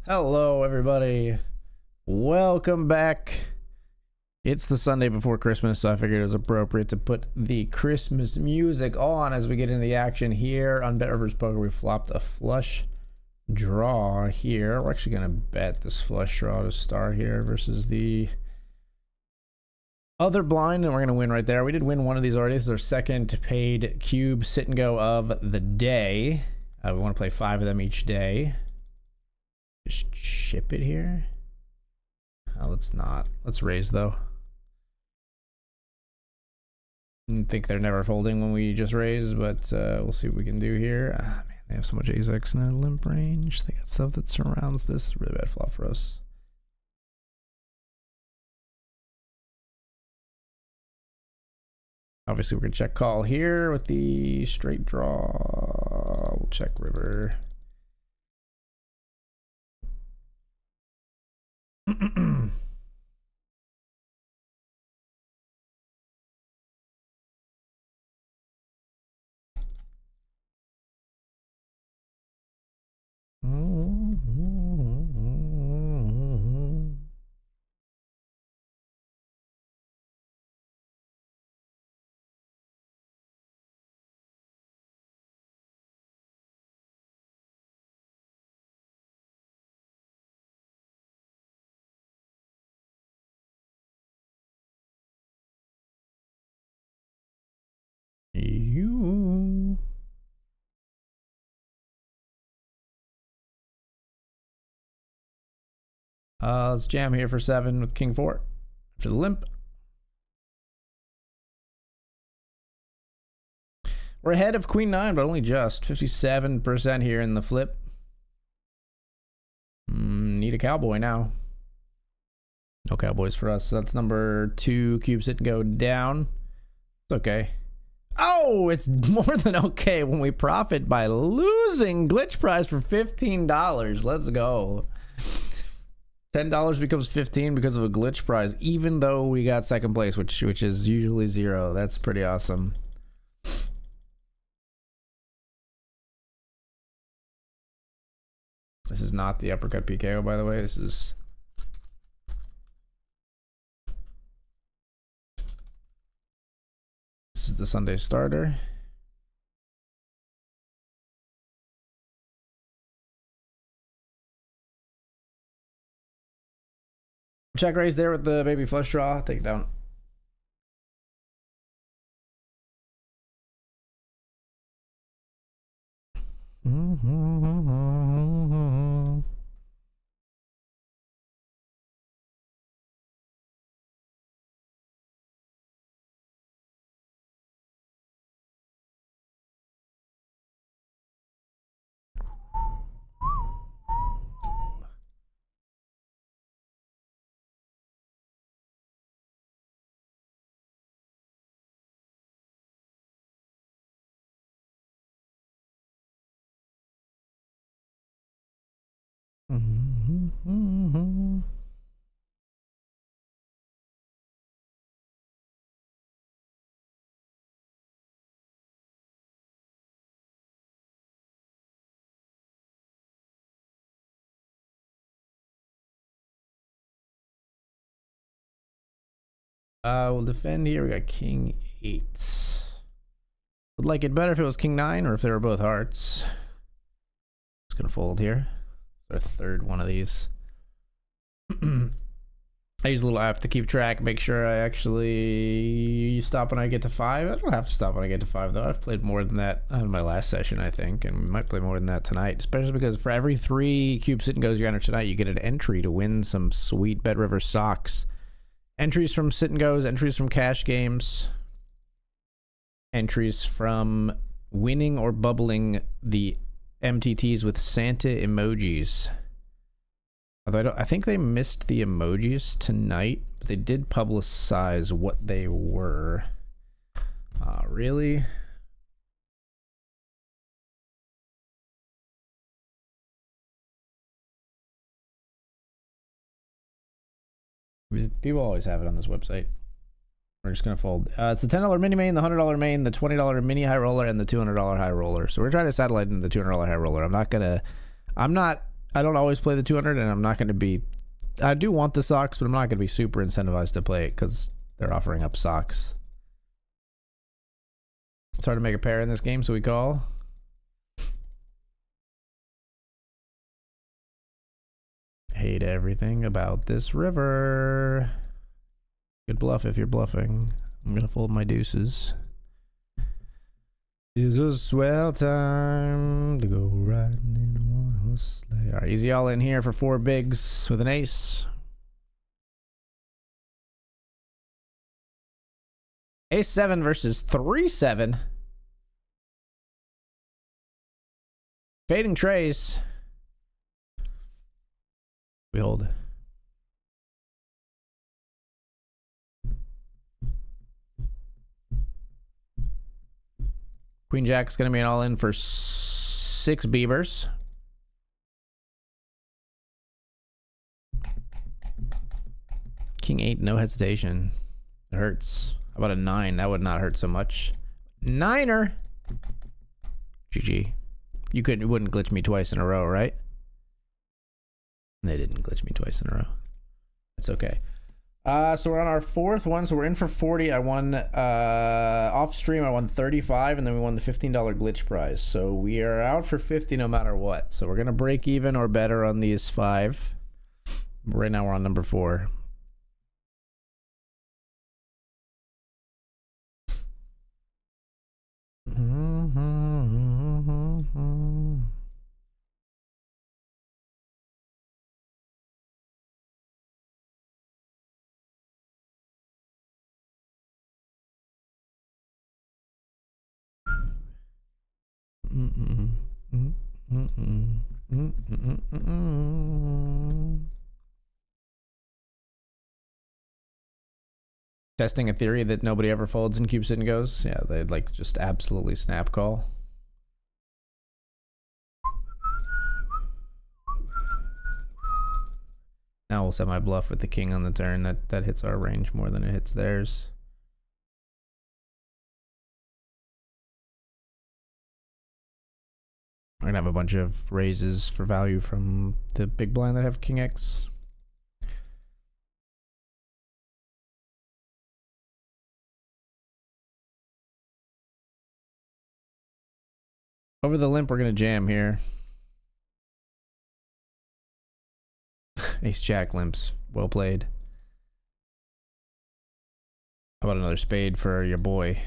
Hello, everybody. Welcome back. It's the Sunday before Christmas, so I figured it was appropriate to put the Christmas music on as we get into the action here on BetRivers Poker. We flopped a flush draw here. We're actually going to bet this flush draw to start here versus the other blind, and we're going to win right there. We did win one of these already. This is our second paid cube sit and go of the day. We want to play 5 of them each day. Just chip it here. Let's not. Let's raise though. I think they're never folding when we just raise, but we'll see what we can do here. Man, they have so much ace-x in their limp range. They got stuff that surrounds this. Really bad flop for us. Obviously, we're gonna check call here with the straight draw. We'll check river. Let's jam here for 7 with king 4 after the limp. We're ahead of queen 9, but only just 57% here in the flip. Need a cowboy now. No cowboys for us. So that's number 2 cube sit and go down. It's okay. Oh, it's more than okay when we profit by losing glitch prize for $15. Let's go. $10 becomes 15 because of a glitch prize, even though we got second place, which is usually 0. That's pretty awesome. This is not the uppercut PKO, by the way. This is the Sunday starter. Check raise there with the baby flush draw. Take it down. We'll defend here. We got king 8. Would like it better if it was king 9 or if they were both hearts. Just gonna fold here. Our third one of these. I use a little app to keep track, make sure I actually stop when I get to 5. I don't have to stop when I get to 5 though. I've played more than that in my last session, I think, and we might play more than that tonight, especially because for every 3 cube sit and goes you enter tonight, you get an entry to win some sweet BetRivers socks. Entries from sit and goes, entries from cash games, entries from winning or bubbling the MTTs with Santa emojis. Although I think they missed the emojis tonight, but they did publicize what they were. Really? People always have it on this website. We're just going to fold. It's the $10 mini main, the $100 main, the $20 mini high roller, and the $200 high roller. So we're trying to satellite into the $200 high roller. I'm not I don't always play the 200, and I'm not going to be. I do want the socks, but I'm not going to be super incentivized to play it because they're offering up socks. It's hard to make a pair in this game, so we call. Hate everything about this river. Good bluff if you're bluffing. I'm going to fold my deuces. It's a swell time to go riding in a one-horse sleigh. All right, easy all in here for 4 bigs with an ace. Ace 7 versus 3-7. Fading trays. We hold. Queen Jack's going to be an all-in for 6 beavers. King 8, no hesitation. It hurts. How about a 9? That would not hurt so much. Niner! GG. You wouldn't glitch me twice in a row, right? They didn't glitch me twice in a row. That's okay. So we're on our 4th one, so we're in for 40. I won off stream. I won 35, and then we won the $15 glitch prize. So we are out for 50 no matter what. So we're gonna break even or better on these 5. Right now we're on number 4. Testing a theory that nobody ever folds in cube sit and goes. Yeah, they'd like just absolutely snap call. Now we'll set my bluff with the king on the turn. That hits our range more than it hits theirs. We're gonna have a bunch of raises for value from the big blind that have king X. Over the limp, we're gonna jam here. Ace Jack limps. Well played. How about another spade for your boy?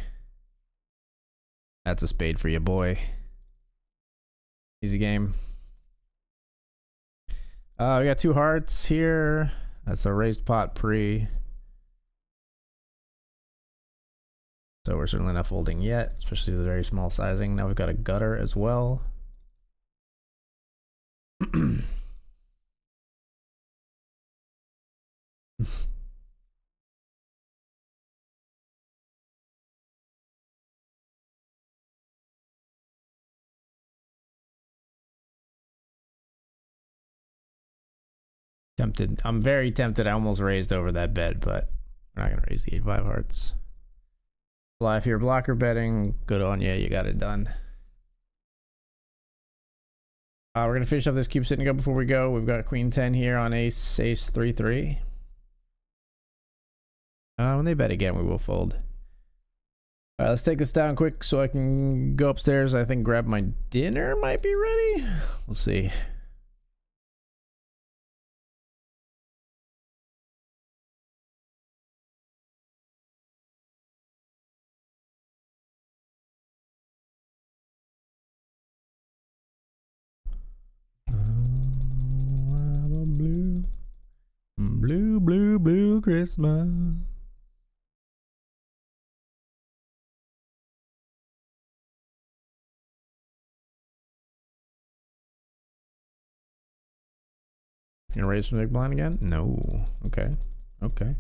That's a spade for your boy. Easy game. We got 2 hearts here. That's a raised pot pre. So we're certainly not folding yet, especially the very small sizing. Now we've got a gutter as well. Tempted. I'm very tempted. I almost raised over that bet, but we're not going to raise the 8-5 hearts. Fly if you're blocker betting, good on you. You got it done. We're going to finish up this cube sit and go before we go. We've got queen 10 here on ace 3-3. When they bet again, we will fold. All right, let's take this down quick so I can go upstairs. I think grab my dinner might be ready. We'll see. Blue, blue, blue Christmas. You gonna raise some big blind again? No. Okay. Okay.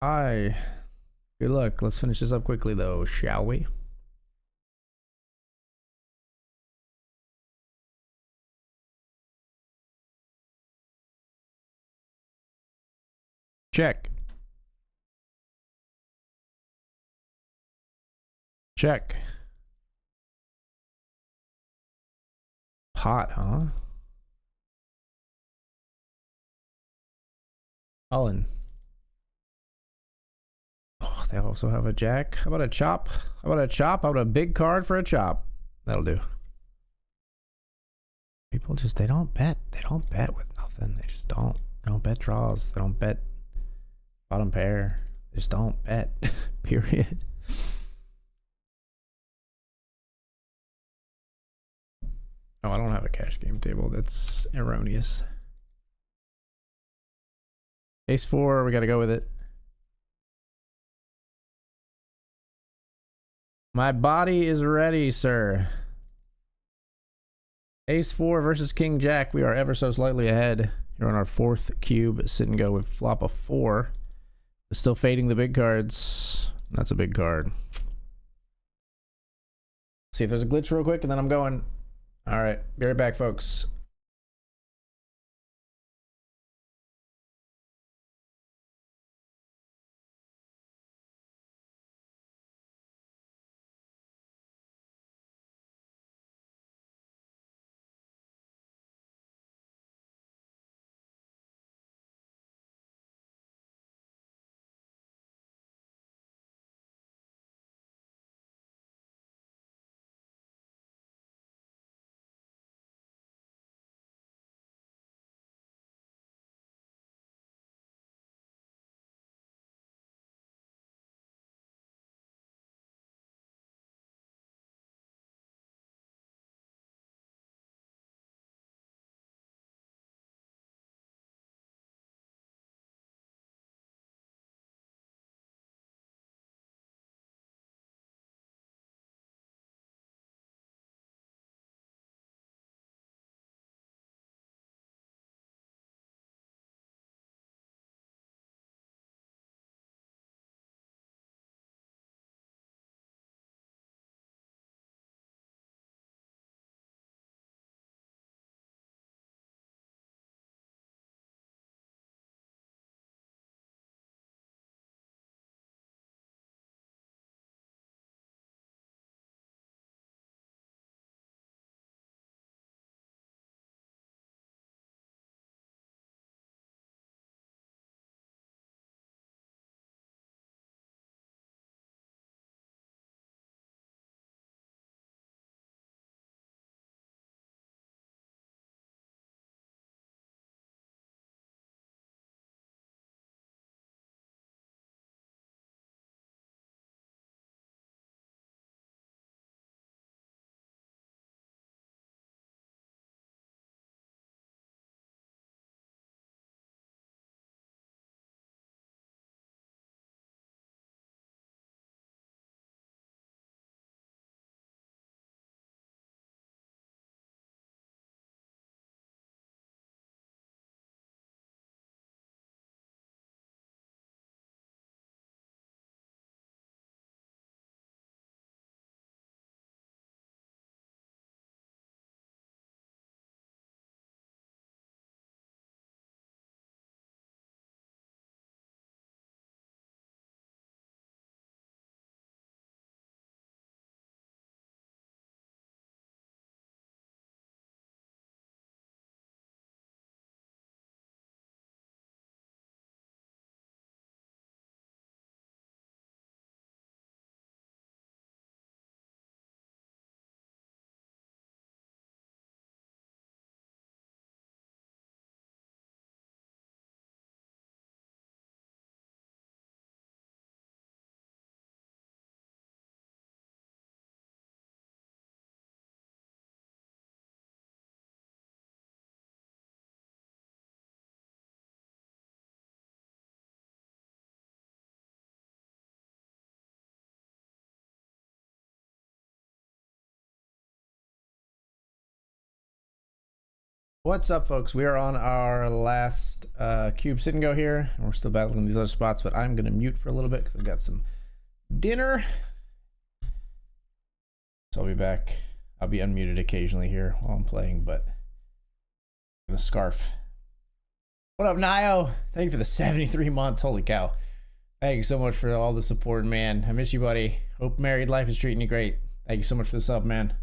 Hi. Good luck. Let's finish this up quickly though, shall we? Check. Check. Pot, huh? Cullen. Oh, they also have a jack. How about a chop? How about a chop? How about a big card for a chop? That'll do. People just, they don't bet. They don't bet with nothing. They just don't. They don't bet draws. They don't bet bottom pair. They just don't bet. Period. Oh, I don't have a cash game table. That's erroneous. Ace 4, we got to go with it. My body is ready, sir. Ace 4 versus King Jack. We are ever so slightly ahead. Here on our 4th cube. Sit and go with flop of 4. Still fading the big cards. That's a big card. See if there's a glitch real quick and then I'm going. All right, be right back, folks. What's up, folks? We are on our last cube sit and go here. We're still battling these other spots, but I'm going to mute for a little bit because I've got some dinner. So I'll be back. I'll be unmuted occasionally here while I'm playing, but I'm going to scarf. What up, Nio? Thank you for the 73 months. Holy cow. Thank you so much for all the support, man. I miss you, buddy. Hope married life is treating you great. Thank you so much for the sub, man.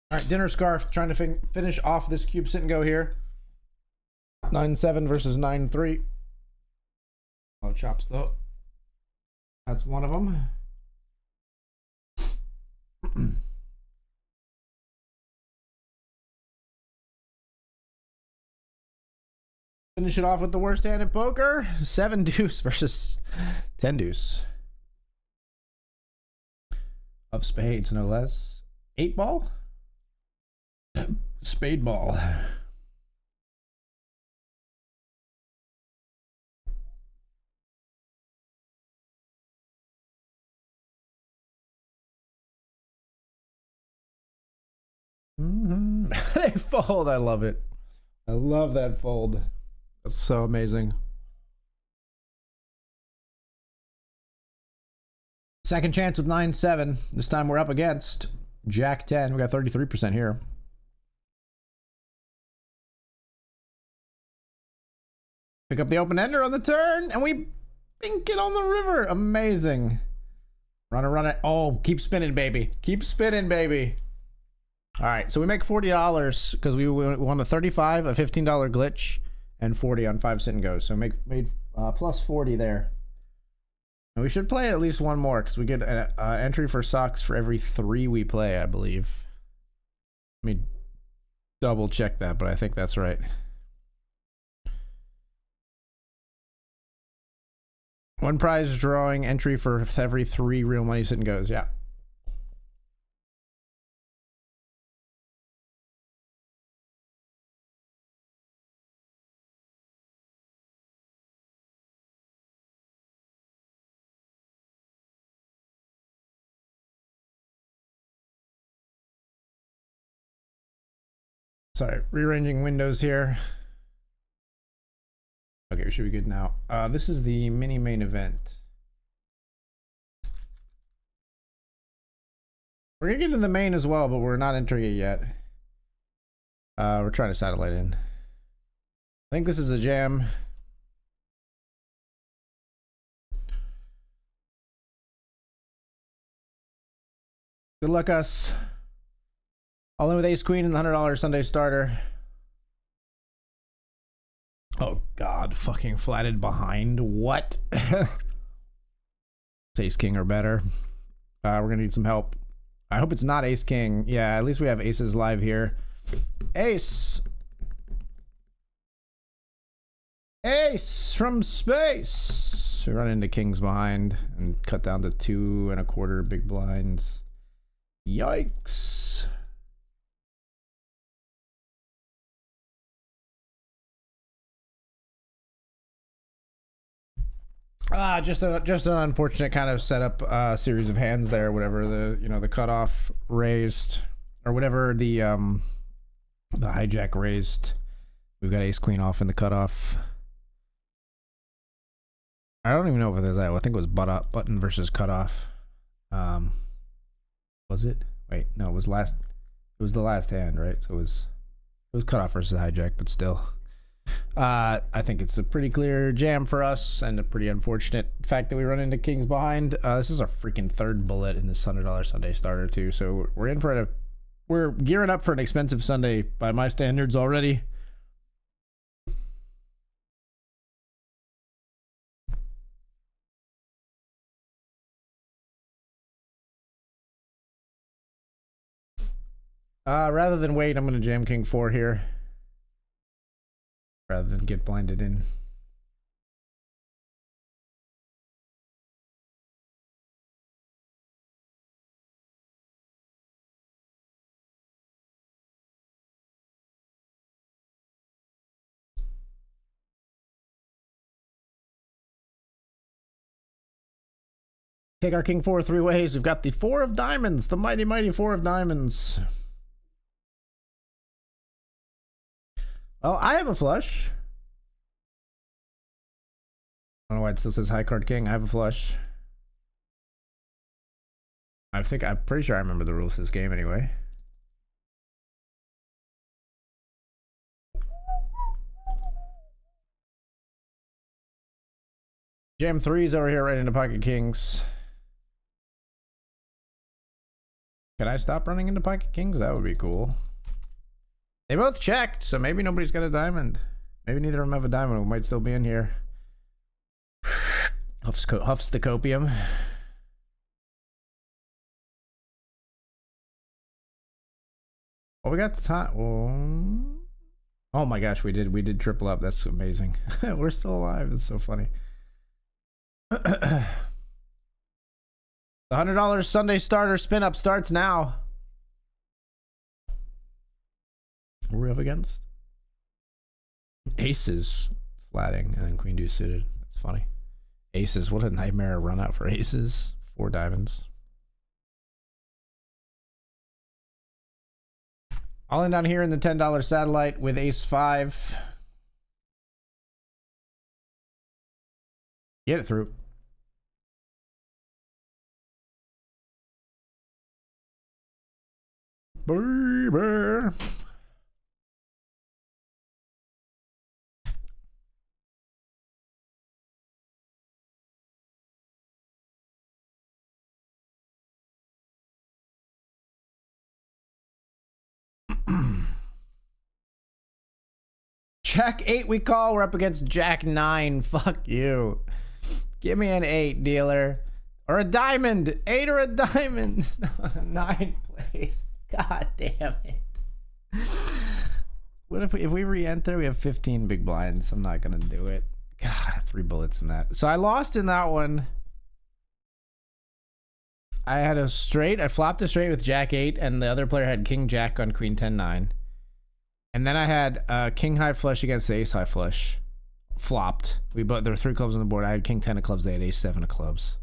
All right, dinner scarf. Trying to finish off this cube sit and go here. 9-7 versus 9-3. Oh, chops though. That's one of them. Finish it off with the worst hand in poker. 7 deuce versus 10 deuce. Of spades, no less. 8 ball? Spade ball. They fold. I love it. I love that fold. That's so amazing. Second chance with 9-7. This time we're up against Jack 10. We got 33% here. Pick up the open ender on the turn, and we bink it on the river. Amazing. Run it. Oh, keep spinning, baby. Keep spinning, baby. All right, so we make $40 because we won a 35, a $15 glitch, and 40 on 5 sit and goes. So made plus 40 there. And we should play at least one more because we get an entry for socks for every 3 we play, I believe. Let me double check that, but I think that's right. One prize drawing entry for every 3 real money sit and goes. Yeah. Sorry, rearranging windows here. Okay, we should be good now. This is the mini main event. We're gonna get into the main as well, but we're not entering it yet. We're trying to satellite in. I think this is a jam. Good luck, us. All in with ace queen and the $100 Sunday starter. Oh god, fucking flatted behind. What? Ace king or better. We're gonna need some help. I hope it's not ace king. Yeah, at least we have aces live here. Ace. Ace from space. We run into kings behind and cut down to 2 1/4 big blinds. Yikes. Just an unfortunate kind of setup series of hands there. Whatever the cutoff raised, or whatever the hijack raised. We've got ace queen off in the cutoff. I don't even know if there's that. I think it was button versus cutoff. Was it? Wait, no, it was last. It was the last hand, right? So it was cutoff versus hijack, but still. I think it's a pretty clear jam for us, and a pretty unfortunate fact that we run into kings behind. This is our freaking 3rd bullet in this $100 Sunday starter too, so we're gearing up for an expensive Sunday by my standards already. Rather than wait, I'm gonna jam king 4 here. Rather than get blinded in. Take our king 4 3 ways. We've got the 4 of diamonds, the mighty, mighty 4 of diamonds. Well, I have a flush. I don't know why it still says high card king. I have a flush. I'm pretty sure I remember the rules of this game anyway. Jam 3's over here right into pocket kings. Can I stop running into pocket kings? That would be cool. They both checked, so maybe nobody's got a diamond. Maybe neither of them have a diamond. We might still be in here. Huffs the copium. Oh, we got the time. Oh my gosh, we did triple up. That's amazing. We're still alive. It's so funny. The $100 Sunday starter spin up starts now. What are we up against? Aces flatting and then queen deuce suited. That's funny. Aces, what a nightmare run out for aces. 4 diamonds. All in down here in the $10 satellite with ace 5. Get it through. Baby. Jack 8 we call. We're up against Jack 9. Fuck you. Give me an 8, dealer. Or a diamond. 8 or a diamond. 9, please. God damn it. What if we re-enter? We have 15 big blinds. I'm not gonna do it. God, 3 bullets in that. So I lost in that one. I had a straight. I flopped a straight with Jack 8, and the other player had King Jack on Queen 10 9. And then I had King High Flush against the Ace High Flush. Flopped. There were 3 clubs on the board. I had King 10 of clubs. They had Ace 7 of clubs.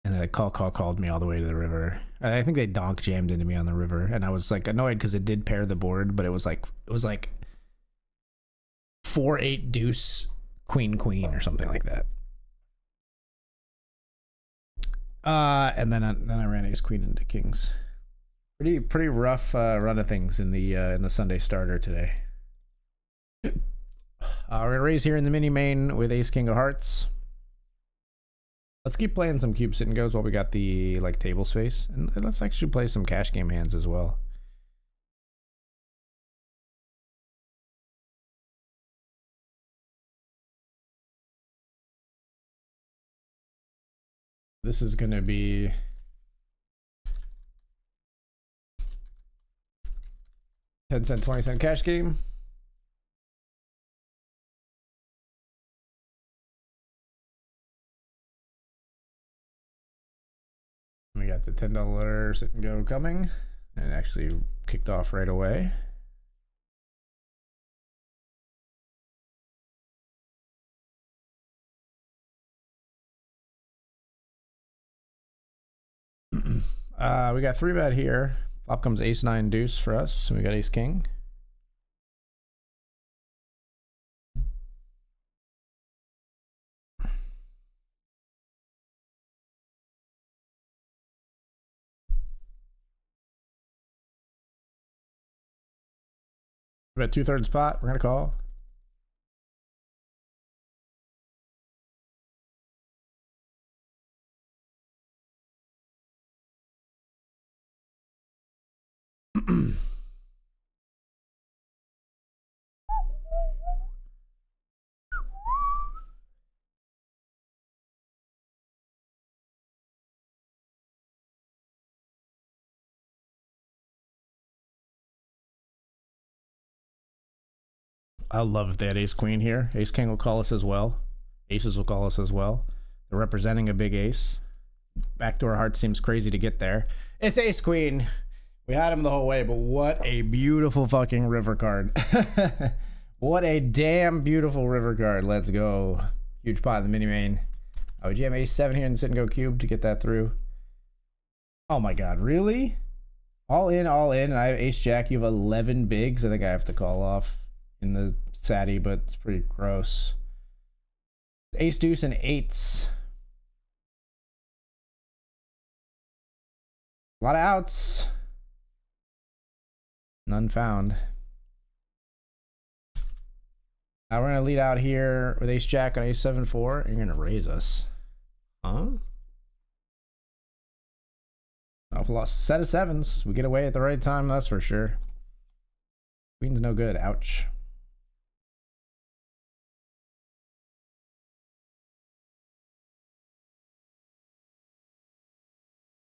And they called me all the way to the river. I think they donk jammed into me on the river, and I was like annoyed because it did pair the board, but it was like 4-8 deuce queen queen or something like that. And then I ran ace queen into kings. Pretty rough run of things in the Sunday starter today. We're gonna raise here in the mini main with ace king of hearts. Let's keep playing some cube sit and goes while we got the table space, and let's actually play some cash game hands as well. This is gonna be $0.10, $0.20 cash game. We got the $10 sit and go coming, and it actually kicked off right away. We got 3-bet here. Flop comes ace 9 deuce for us, so we got ace king. We're at 2/3 pot. We're gonna call. I love if they had ace queen here. Ace king will call us as well. Aces will call us as well. They're representing a big ace. Backdoor heart seems crazy to get there. It's ace queen. We had him the whole way, but what a beautiful fucking river card. What a damn beautiful river card. Let's go. Huge pot in the mini main. I would jam ace 7 here and sit and go cube to get that through. Oh my god, really? All in, and I have ace jack. You have 11 bigs. I think I have to call off in the satty, but it's pretty gross. Ace deuce and 8s. A lot of outs. None found. Now we're gonna lead out here with ace jack on ace 7-4. You're gonna raise us, huh? Awful lost. Set of 7s. We get away at the right time, that's for sure. Queen's no good. Ouch.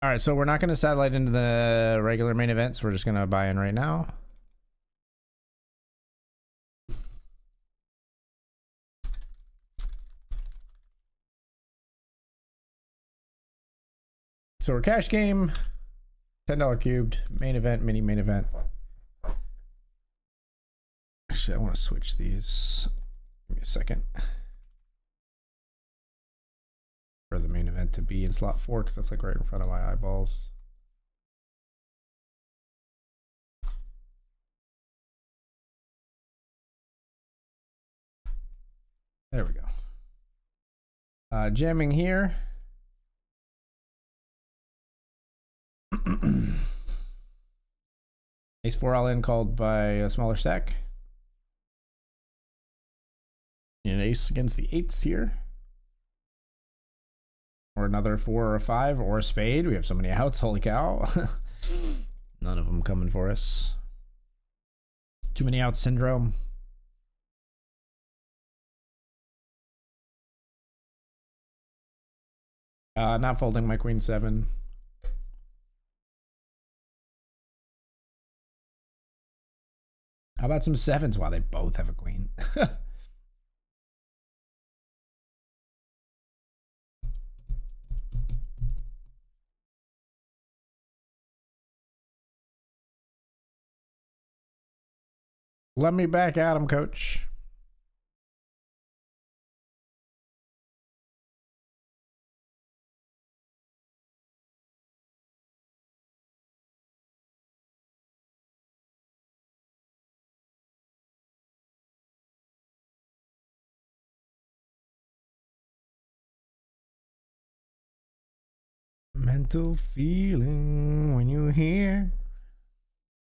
All right, so we're not going to satellite into the regular main event, so we're just going to buy in right now. So we're cash game, $10 cubed, main event, mini main event. Actually, I want to switch these. Give me a second. For the main event to be in slot 4, because that's like right in front of my eyeballs. There we go. Jamming here. Ace 4 all in called by a smaller stack. An ace against the 8s here. Or another 4 or a 5 or a spade. We have so many outs. Holy cow. None of them coming for us. Too many outs syndrome. Not folding my queen 7. How about some 7s? Wow, they both have a queen. Let me back at him, coach. Mental feeling when you hear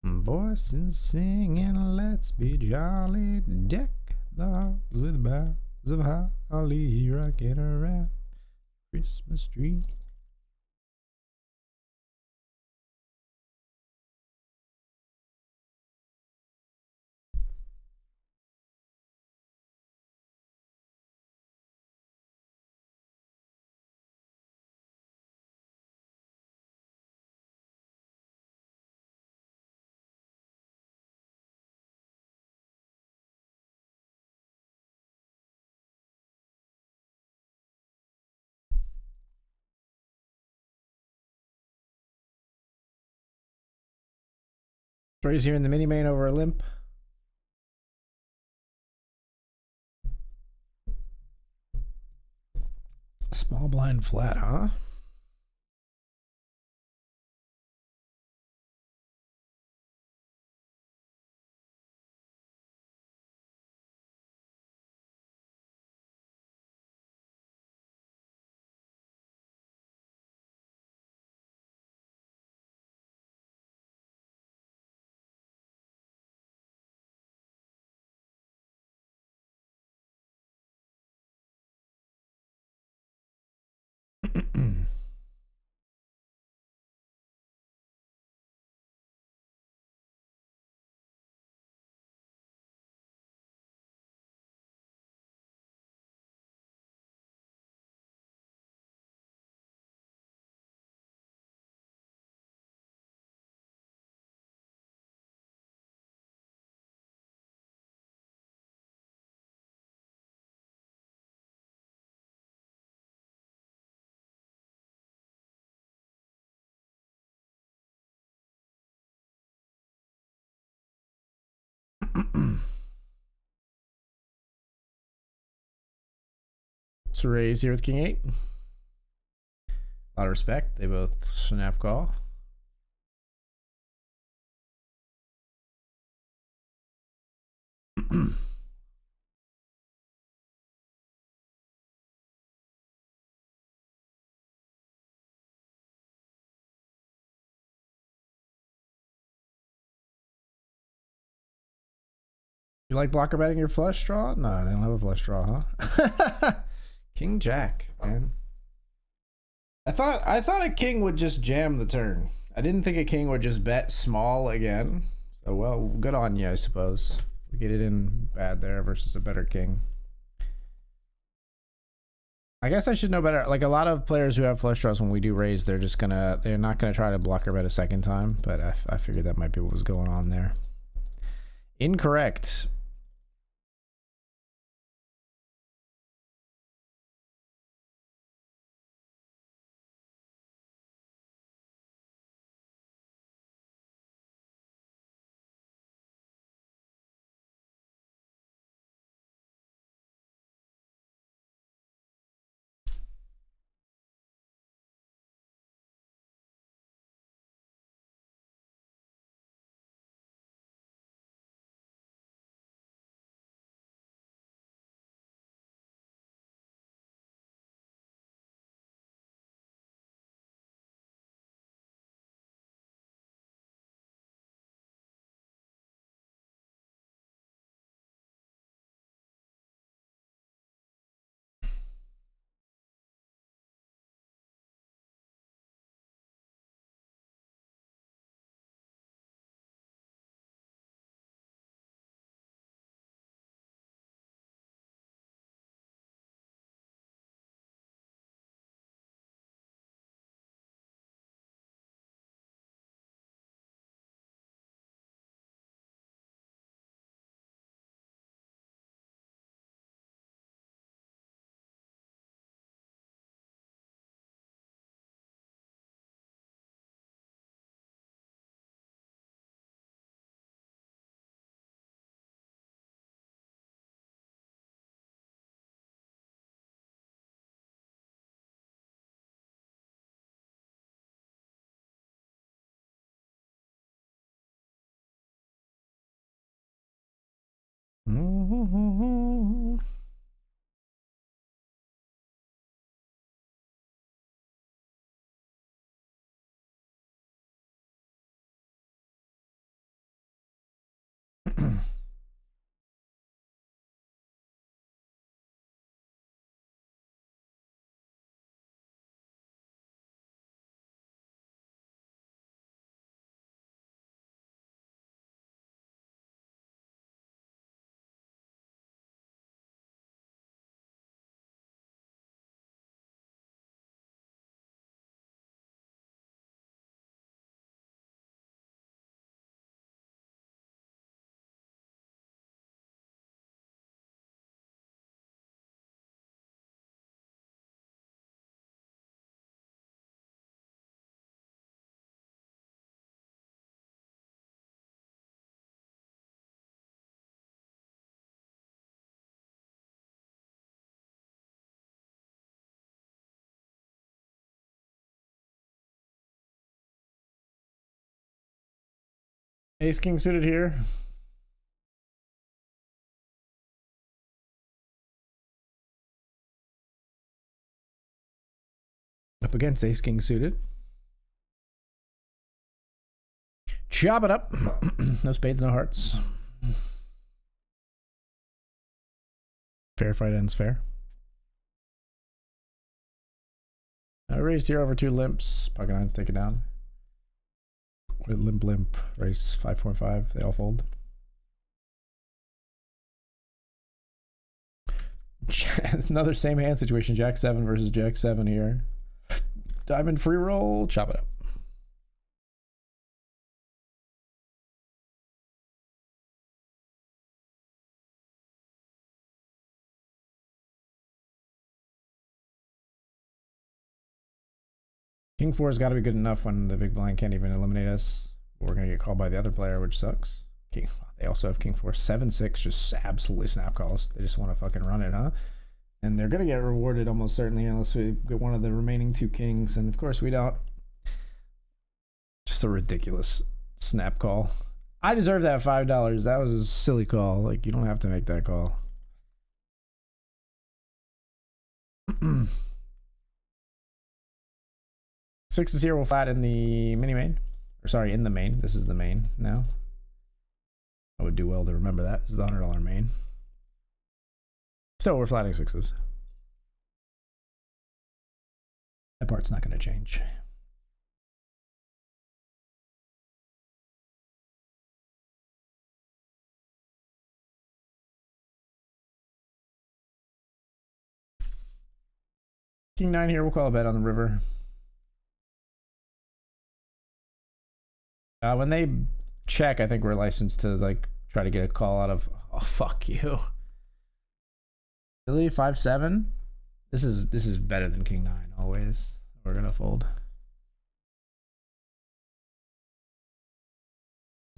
voices singing, let's be jolly, deck the halls with boughs of holly, rocking around Christmas tree. Raise here in the mini main over a limp. Small blind flat, huh? So raise here with king 8. A lot of respect. They both snap call. You like blocker betting your flush draw? No, they don't have a flush draw, huh? King Jack, man. I thought a king would just jam the turn. I didn't think a king would just bet small again. So well, good on you, I suppose. We get it in bad there versus a better king. I guess I should know better. Like a lot of players who have flush draws, when we do raise, they're not gonna try to blocker bet a second time. But I figured that might be what was going on there. Incorrect. Ace king suited here. Up against ace king suited. Chop it up. No spades, no hearts. Fair fight ends fair. Raised here over 2 limps. Pocket nines take it down. Limp limp. Race 5.5. They all fold. Another same hand situation. Jack 7 versus Jack 7 here. Diamond free roll. Chop it up. King 4 has got to be good enough when the big blind can't even eliminate us. We're going to get called by the other player, which sucks. King, they also have King 4. 7-6 just absolutely snap calls. They just want to fucking run it, huh? And they're going to get rewarded almost certainly unless we get one of the remaining 2 kings. And of course we don't. Just a ridiculous snap call. I deserve that $5. That was a silly call. Like, you don't have to make that call. Sixes here will flat in the mini main. Or sorry, in the main. This is the main now. I would do well to remember that. This is the $100 main. Still, we're flatting sixes. That part's not going to change. King 9 here, we'll call a bet on the river. When they check, I think we're licensed to like try to get a call out of. Oh, fuck you. Really? 5-7? This is better than King 9 always. We're gonna fold.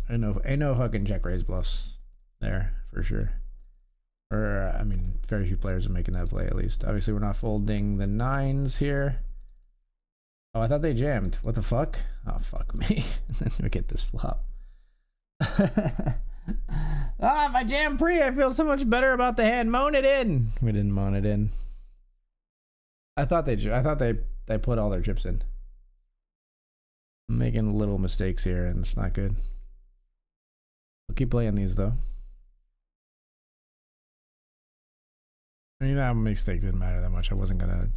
I know fucking check raise bluffs there for sure. Or I mean, very few players are making that play at least. Obviously, we're not folding the 9s here. Oh, I thought they jammed. What the fuck? Oh, fuck me. Let me get this flop. Ah, if I jam pre, I feel so much better about the hand. Moan it in. We didn't moan it in. I thought they put all their chips in. I'm making little mistakes here, and it's not good. We'll keep playing these though. I mean, that mistake didn't matter that much. I wasn't gonna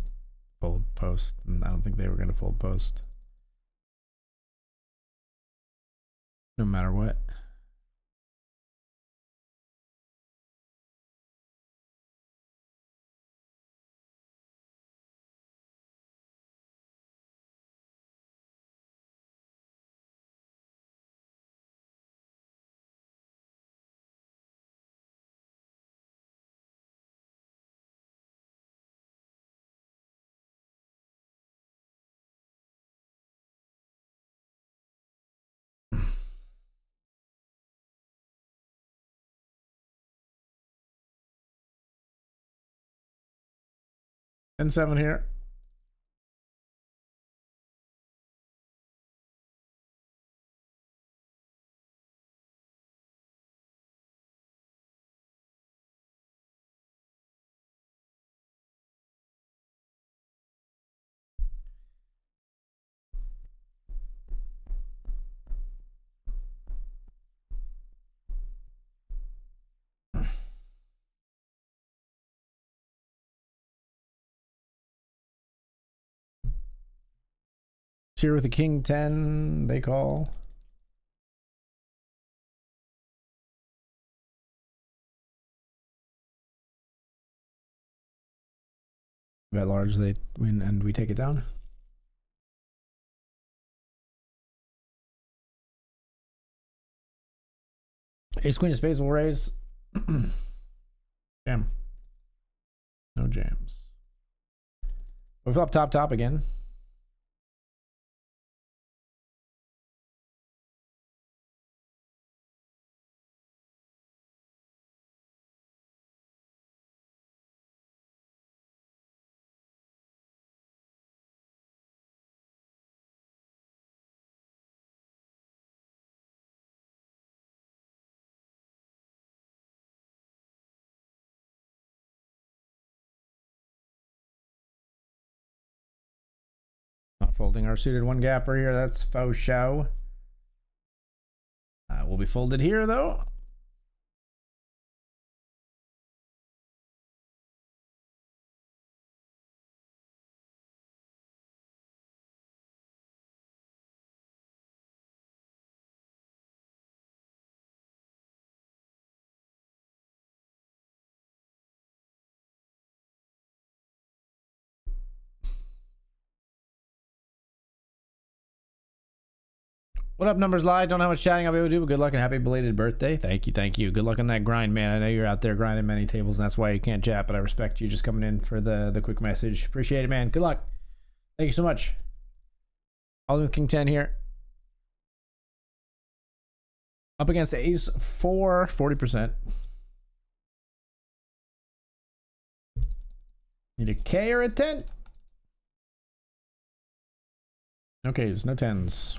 fold post, and I don't think they were gonna fold post. No matter what. And 7 here. here with a king 10. They call. Bet large, they win and we take it down. Ace queen of spades will raise. Jam. No jams. We flop top again. Not folding our suited one gapper here. That's faux show. Will be folded here though. What up, numbers lie? Don't know how much chatting I'll be able to do, but good luck and happy belated birthday. Thank you, thank you. Good luck on that grind, man. I know you're out there grinding many tables, and that's why you can't chat, but I respect you just coming in for the quick message. Appreciate it, man. Good luck. Thank you so much. All in with King 10 here. Up against Ace 4, 40%. Need a K or a 10? No Ks, no 10s.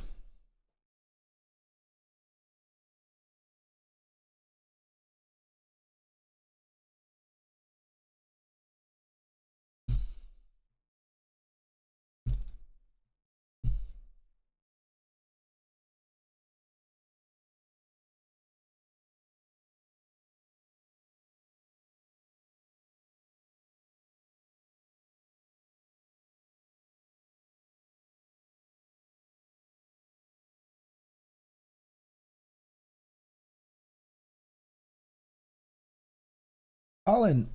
All in.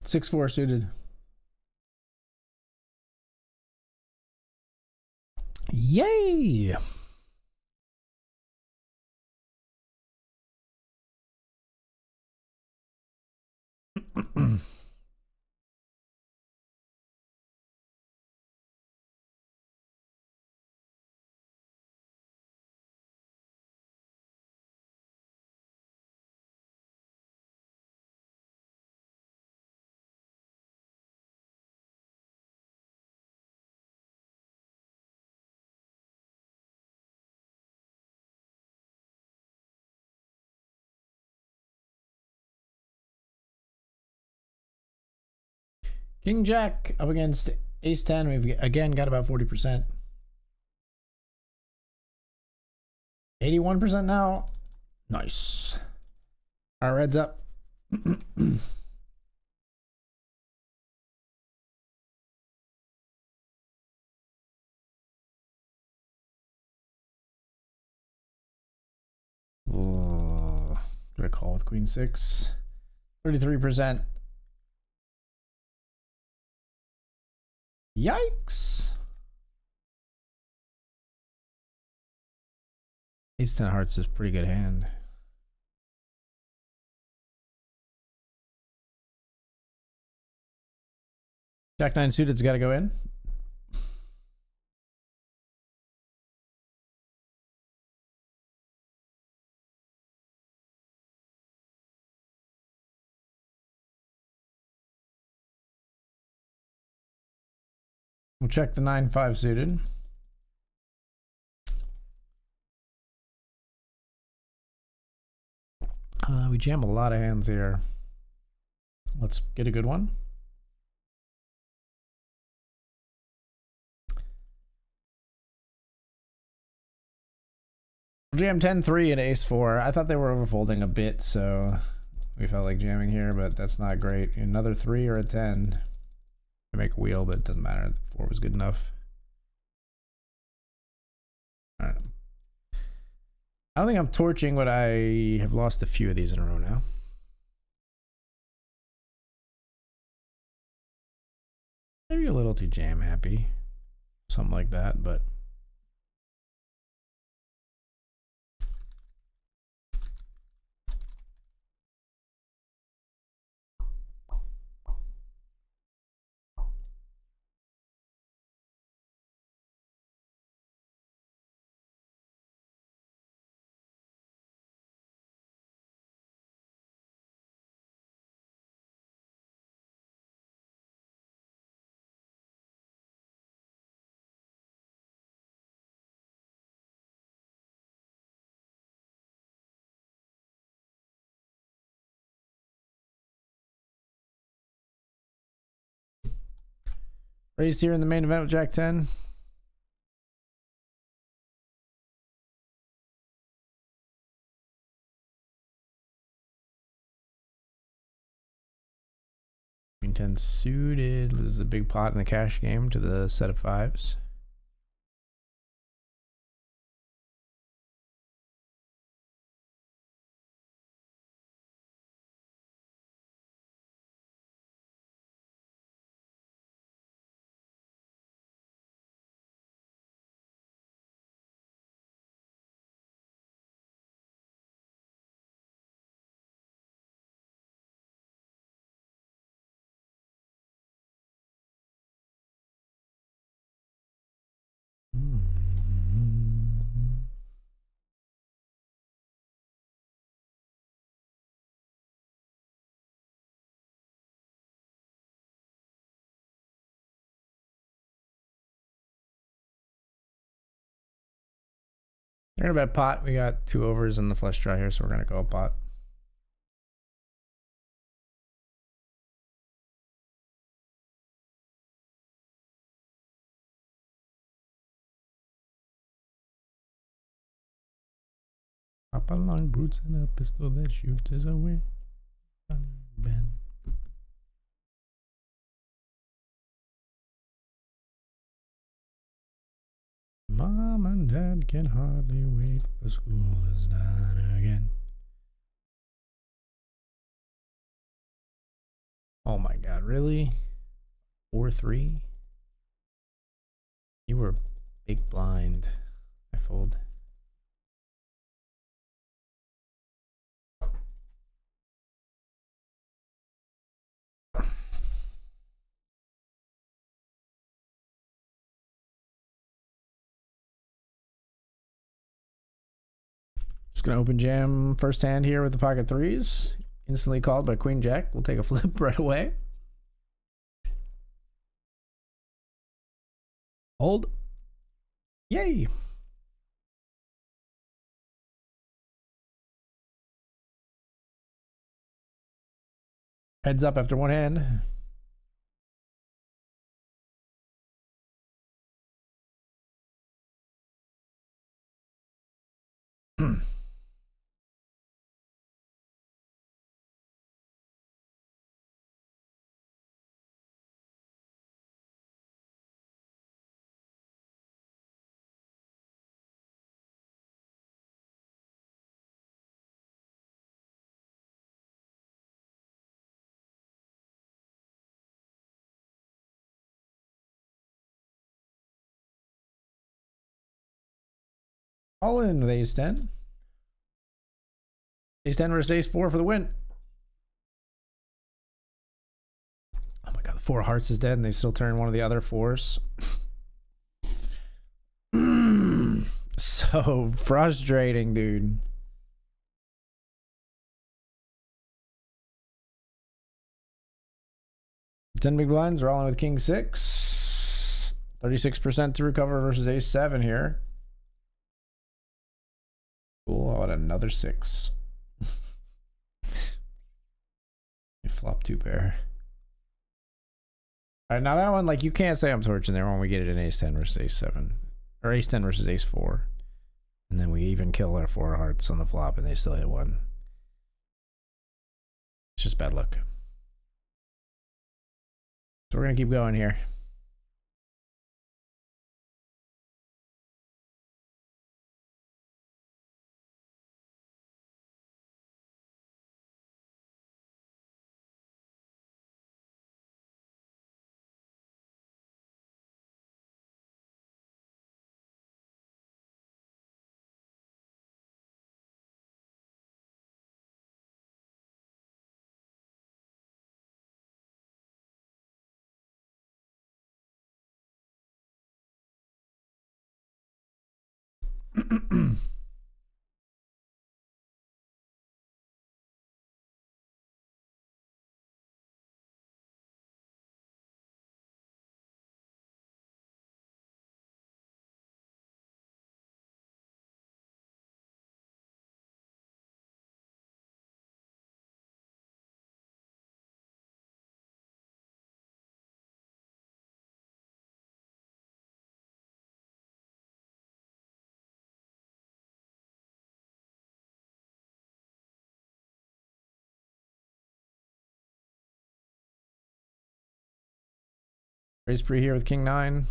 6-4 suited. Yay! King Jack up against Ace 10. We've again got about 40%. 81% now. Nice. Our red's up. Oh, got a call with Queen 6. 33%. Yikes. Ace 10 hearts is a pretty good hand. Jack 9 suited's got to go in. We'll check the 9-5 suited. We jam a lot of hands here. Let's get a good one. Jam 10-3 and Ace 4. I thought they were overfolding a bit, so we felt like jamming here, but that's not great. Another 3 or a 10 to make a wheel, but it doesn't matter. The 4 was good enough. I don't think I'm torching, but I have lost a few of these in a row now. Maybe a little too jam happy. Something like that, but raised here in the main event with Jack 10. Queen 10 suited. Loses a big pot in the cash game to the set of fives. We're gonna bet pot. We got 2 overs in the flush draw here, so we're gonna go pot. Pop a long boots and a pistol that shoots us away. Ben. Mom and Dad can hardly wait for school to start again. Oh my God, really? 4-3? You were big blind. I fold. Just gonna open jam first hand here with the pocket threes. Instantly called by Queen Jack. We'll take a flip right away. Hold. Yay. Heads up after one hand. All in with ace 10. Ace 10 versus ace 4 for the win. Oh my God, the 4 of hearts is dead and they still turn one of the other 4s. So frustrating, dude. Ten big blinds are all in with king 6. 36% to recover versus ace 7 here. Cool. How about another 6? You flop 2 pair. All right, now that one, like, you can't say I'm torching there when we get it in ace 10 versus ace 7. Or ace 10 versus ace 4. And then we even kill our 4 hearts on the flop and they still hit 1. It's just bad luck. So we're going to keep going here. Raise pre here with King 9.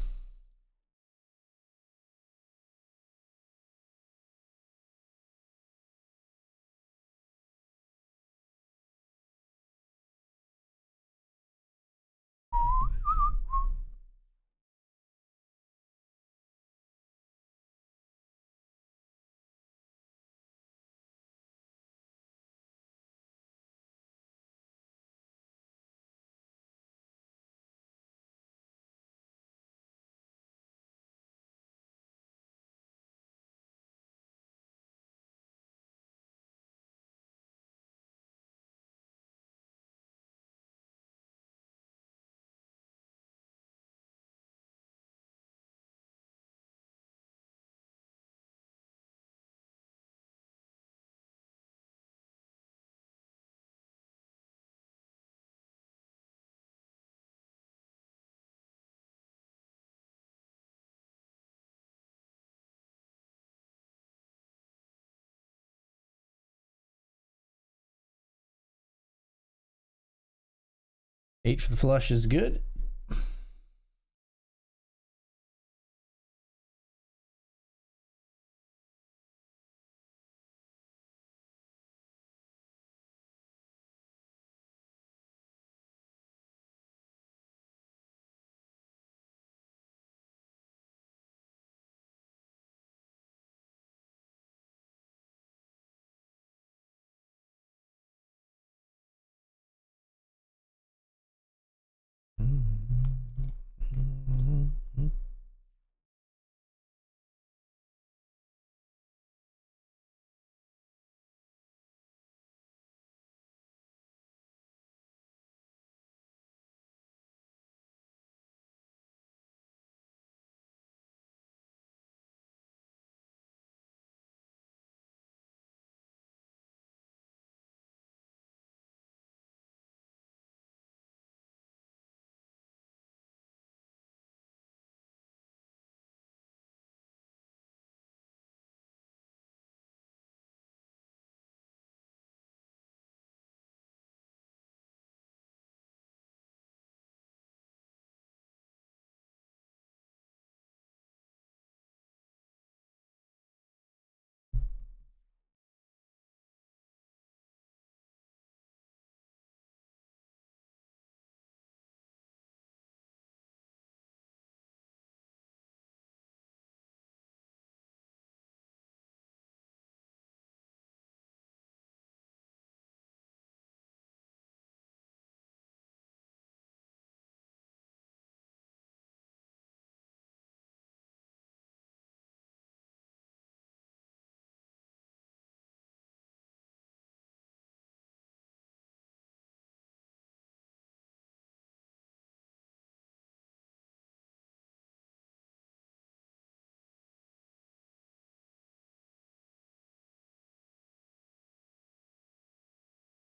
Eight for the flush is good.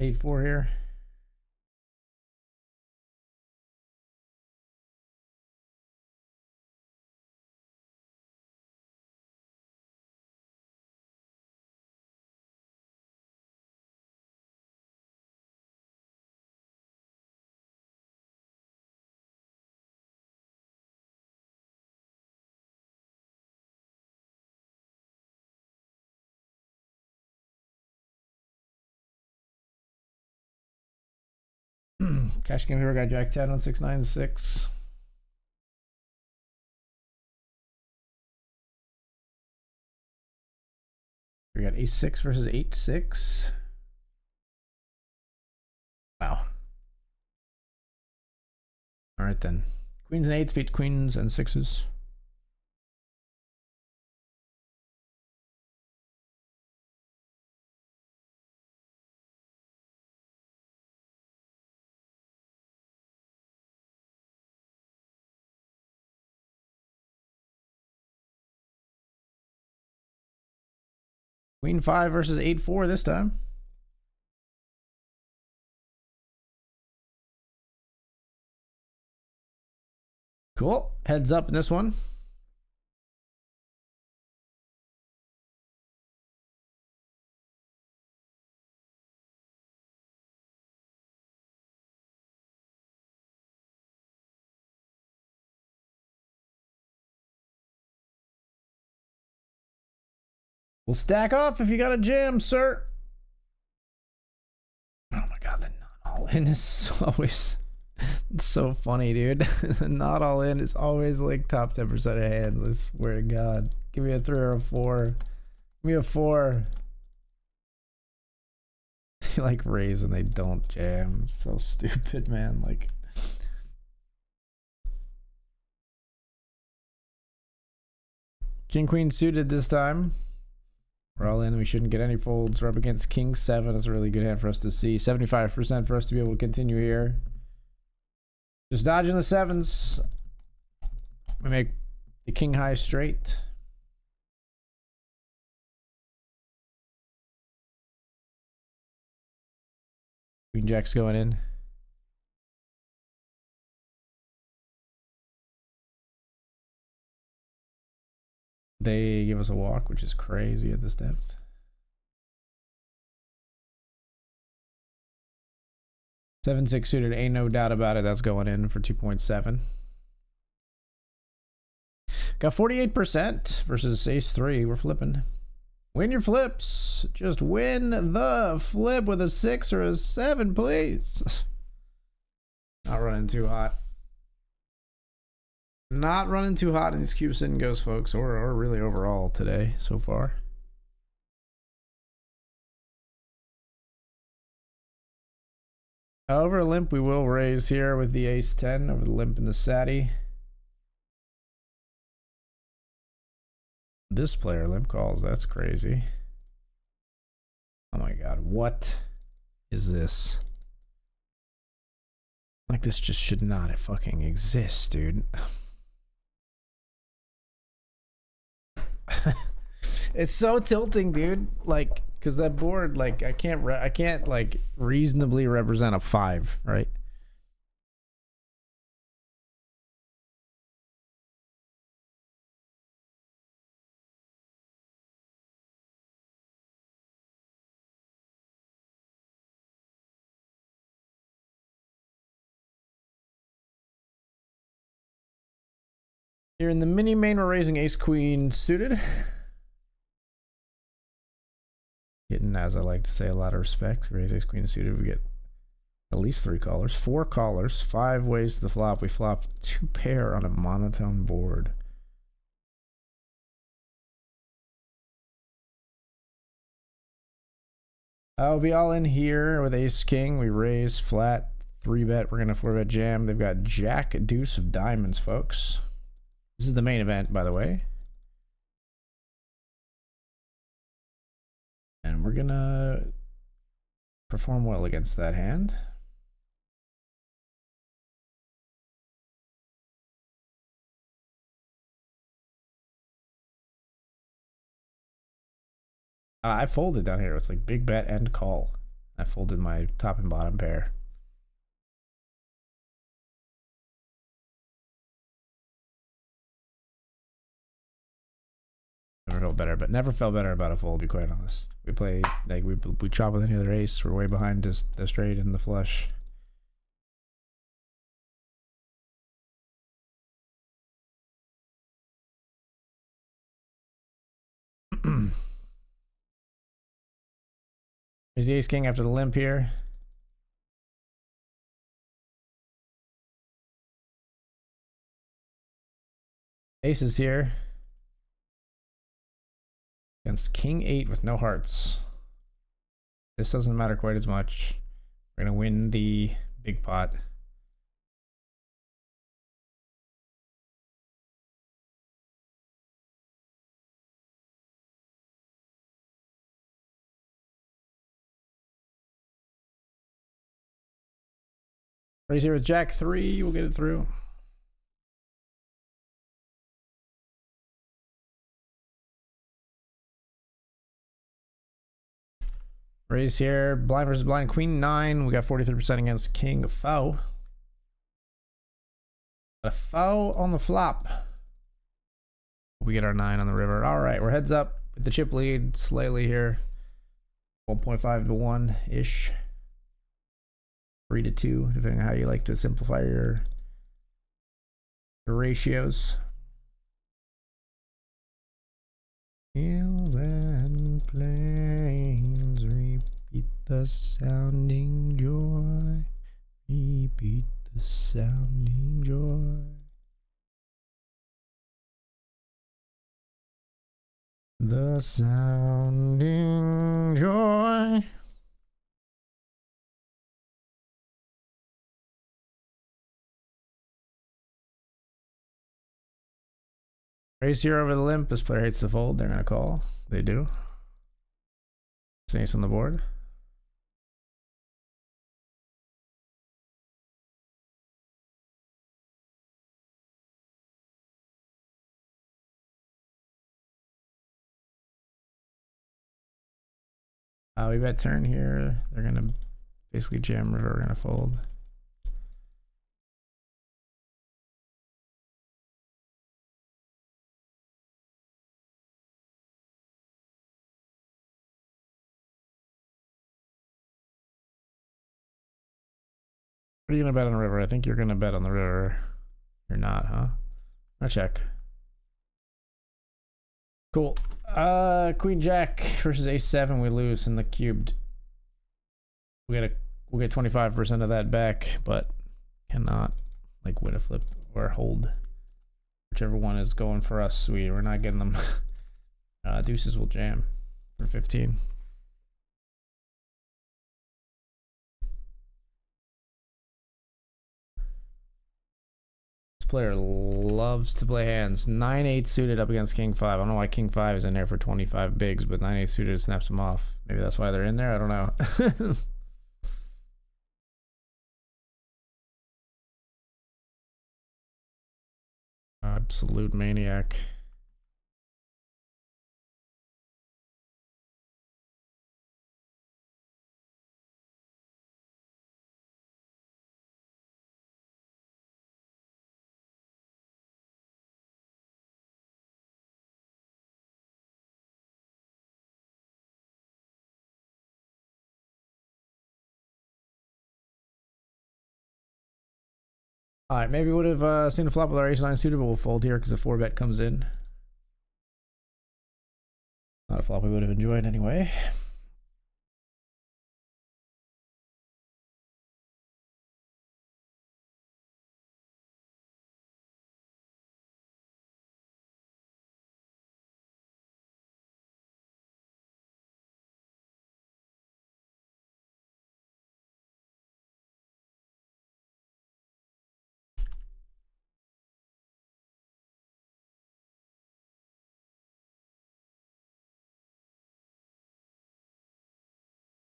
Eight four here. Cash game here. Got Jack 10 on 696. We got ace 6 versus 8 6. Wow. All right then. Queens and eights beat queens and sixes. Queen 5 versus 8-4 this time. Cool. Heads up in this one. We'll stack off if you got a jam, sir. Oh my god, the not all in is always it's so funny, dude. The not all in is always like top 10% of hands. I swear to God. Give me a 3 or a 4. Give me a 4. They like raise and they don't jam. It's so stupid, man. Like King Queen suited this time. We're all in. We shouldn't get any folds. We're up against King 7. It's a really good hand for us to see. 75% for us to be able to continue here. Just dodging the 7s. We make the King High straight. Queen Jack's going in. They give us a walk, which is crazy at this depth. Seven six suited, ain't no doubt about it. That's going in for 2.7. Got 48% versus ace 3. We're flipping. Win your flips. Just win the flip with a 6 or a 7, please. Not running too hot. Not running too hot in these cube sit and goes, folks, or really overall today so far. Over limp, we will raise here with the ace 10 over the limp and the satty. This player limp calls. That's crazy. Oh my god, what is this? Like, this just should not fucking exist, dude. It's so tilting, dude. Like, because that board, like, I can't like reasonably represent a 5, right? Here in the mini main, we're raising ace queen suited. Getting, as I like to say, a lot of respect. Raise ace queen suited, we get at least 3 callers, 4 callers, 5 ways to the flop. We flop 2 pair on a monotone board. I'll be all in here with ace king. We raise flat 3-bet. We're gonna 4-bet jam. They've got jack deuce of diamonds, folks. This is the main event, by the way. And we're gonna perform well against that hand. I folded down here. It's like big bet and call. I folded my top and bottom pair. Never felt better about a fold, to be quite honest. We play, like, we chop with any other ace. We're way behind just the straight and the flush. Here's the ace king after the limp here. Ace is here. Against king 8 with no hearts. This doesn't matter quite as much. We're gonna win the big pot. Raise here with jack 3. We'll get it through. Raise here. Blind versus blind. Queen 9. We got 43% against King Foe. A foe on the flop. We get our 9 on the river. All right, we're heads up with the chip lead slightly here. 1.5 to 1 ish. 3 to 2, depending on how you like to simplify your ratios. Hills and plains repeat the sounding joy. Repeat the sounding joy. The sounding joy. Raise here over the limp. This player hates to fold. They're gonna call. They do. Ace on the board. We bet turn here. They're gonna basically jam river. We're gonna fold. What are you gonna bet on the river? I think you're gonna bet on the river. You're not, huh? I'll check. Cool. Queen Jack versus Ace 7. We lose in the cubed. We'll get 25% of that back, but cannot like win a flip or hold. Whichever one is going for us. We're not getting them. Deuces will jam for 15. Player loves to play hands. 9-8 suited up against King 5. I don't know why King 5 is in there for 25 bigs, but 9-8 suited snaps them off. Maybe that's why they're in there. I don't know. Absolute maniac. All right, maybe would have seen a flop with our ace 9 suited, but we'll fold here because the 4-bet comes in. Not a flop we would have enjoyed anyway.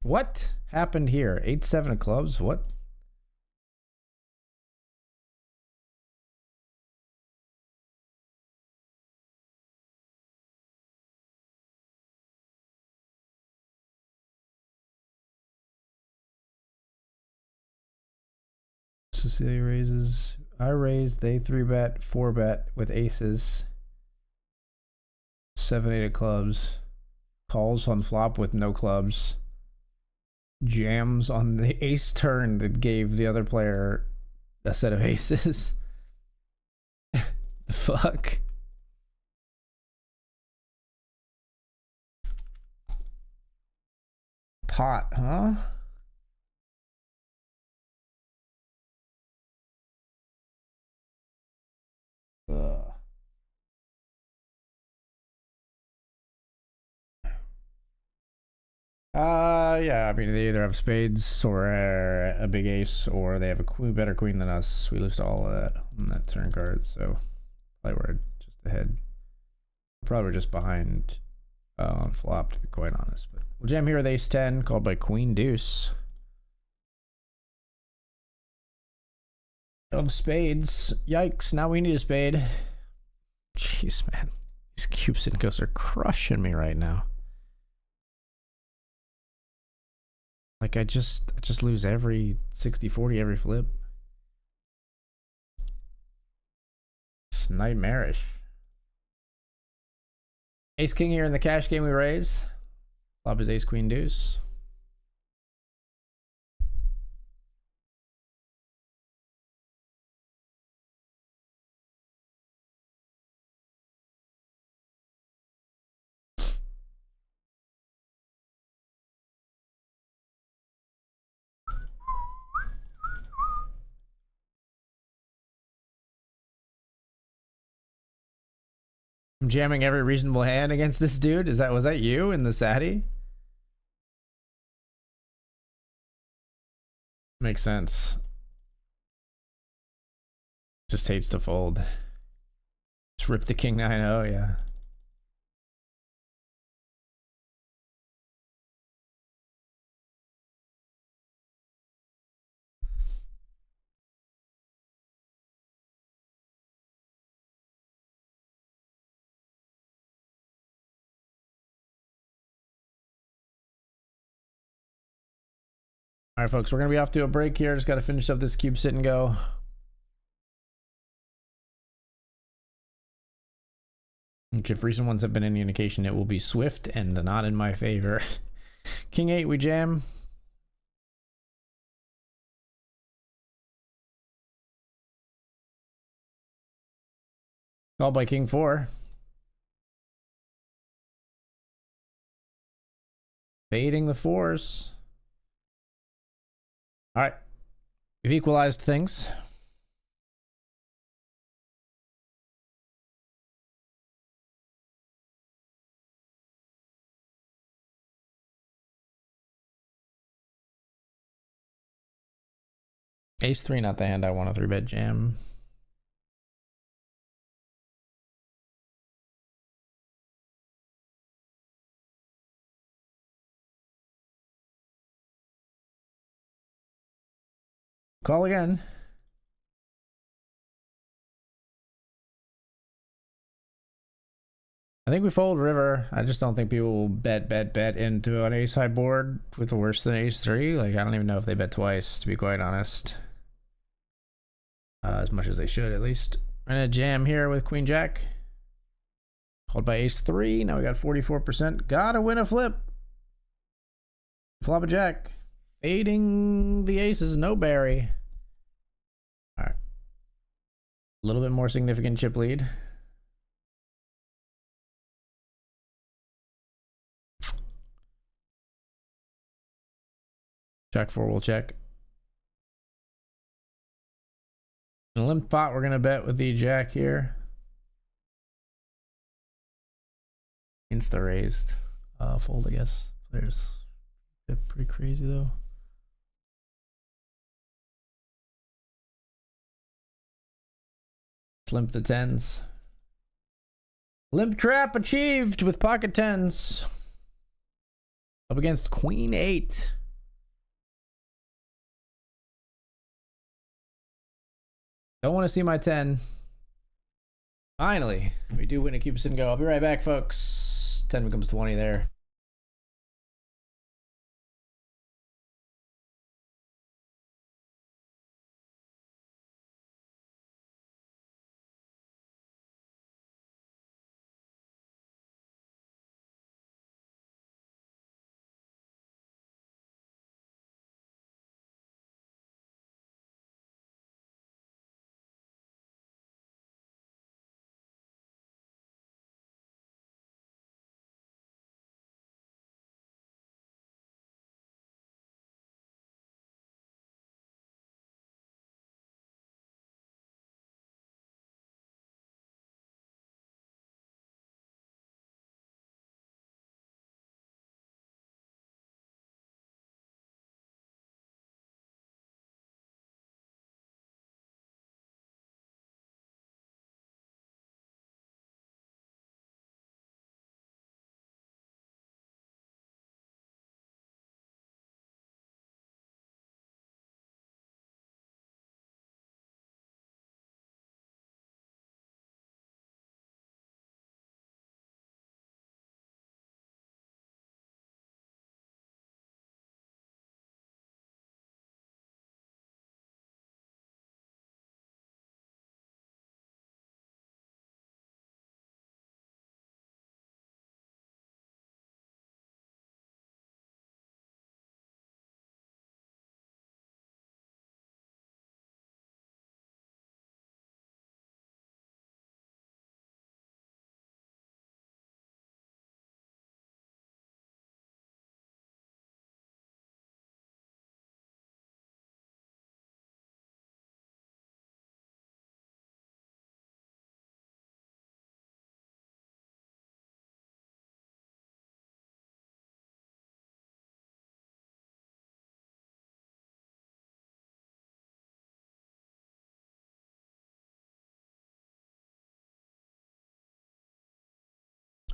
What happened here? 8-7 of clubs? What? Cecilia raises. I raised. They 3-bet, 4-bet with aces. 7-8 of clubs. Calls on flop with no clubs. Jams on the ace turn that gave the other player a set of aces. The fuck? Pot, huh? Ugh. Yeah, I mean, they either have spades or a big ace, or they have a better queen than us. We lose all of that on that turn card, so probably we're just ahead. Probably just behind on flop, to be quite honest. But we'll jam here with ace 10, called by queen deuce. Of spades. Yikes, now we need a spade. Jeez, man. These cube syndicos are crushing me right now. Like I just lose every 60-40 every flip. It's nightmarish. Ace king here in the cash game we raised. Flop is ace queen deuce. I'm jamming every reasonable hand against this dude. Was that you in the Sati? Makes sense. Just hates to fold. Just rip the king 9-0, yeah. All right, folks, we're gonna be off to a break here. Just got to finish up this cube sit and go. Which, if recent ones have been any indication, it will be swift and not in my favor. King 8, we jam. Called by King 4. Fading the 4s. All right. We've equalized things. Ace 3, not the hand I want a 3-bet jam. Call again. I think we fold river. I just don't think people will bet into an ace high board with a worse than ace 3. Like, I don't even know if they bet twice, to be quite honest. As much as they should, at least. I'm gonna jam here with queen jack. Called by ace 3. Now we got 44%. Gotta win a flip. Flop a jack. Fading the aces, no Barry. All right. A little bit more significant chip lead. Jack 4 will check. In a limp pot, we're gonna bet with the jack here. Insta raised. Fold, I guess. Players pretty crazy though. Limp the 10s. Limp trap achieved with pocket 10s. Up against queen 8. Don't want to see my 10. Finally, we do win a cube sit and go. I'll be right back, folks. 10 becomes 20 there.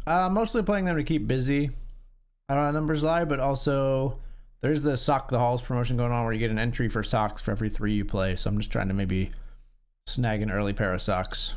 Mostly playing them to keep busy. I don't know numbers lie, but also there's the Sock the Halls promotion going on where you get an entry for socks for every 3 you play. So I'm just trying to maybe snag an early pair of socks.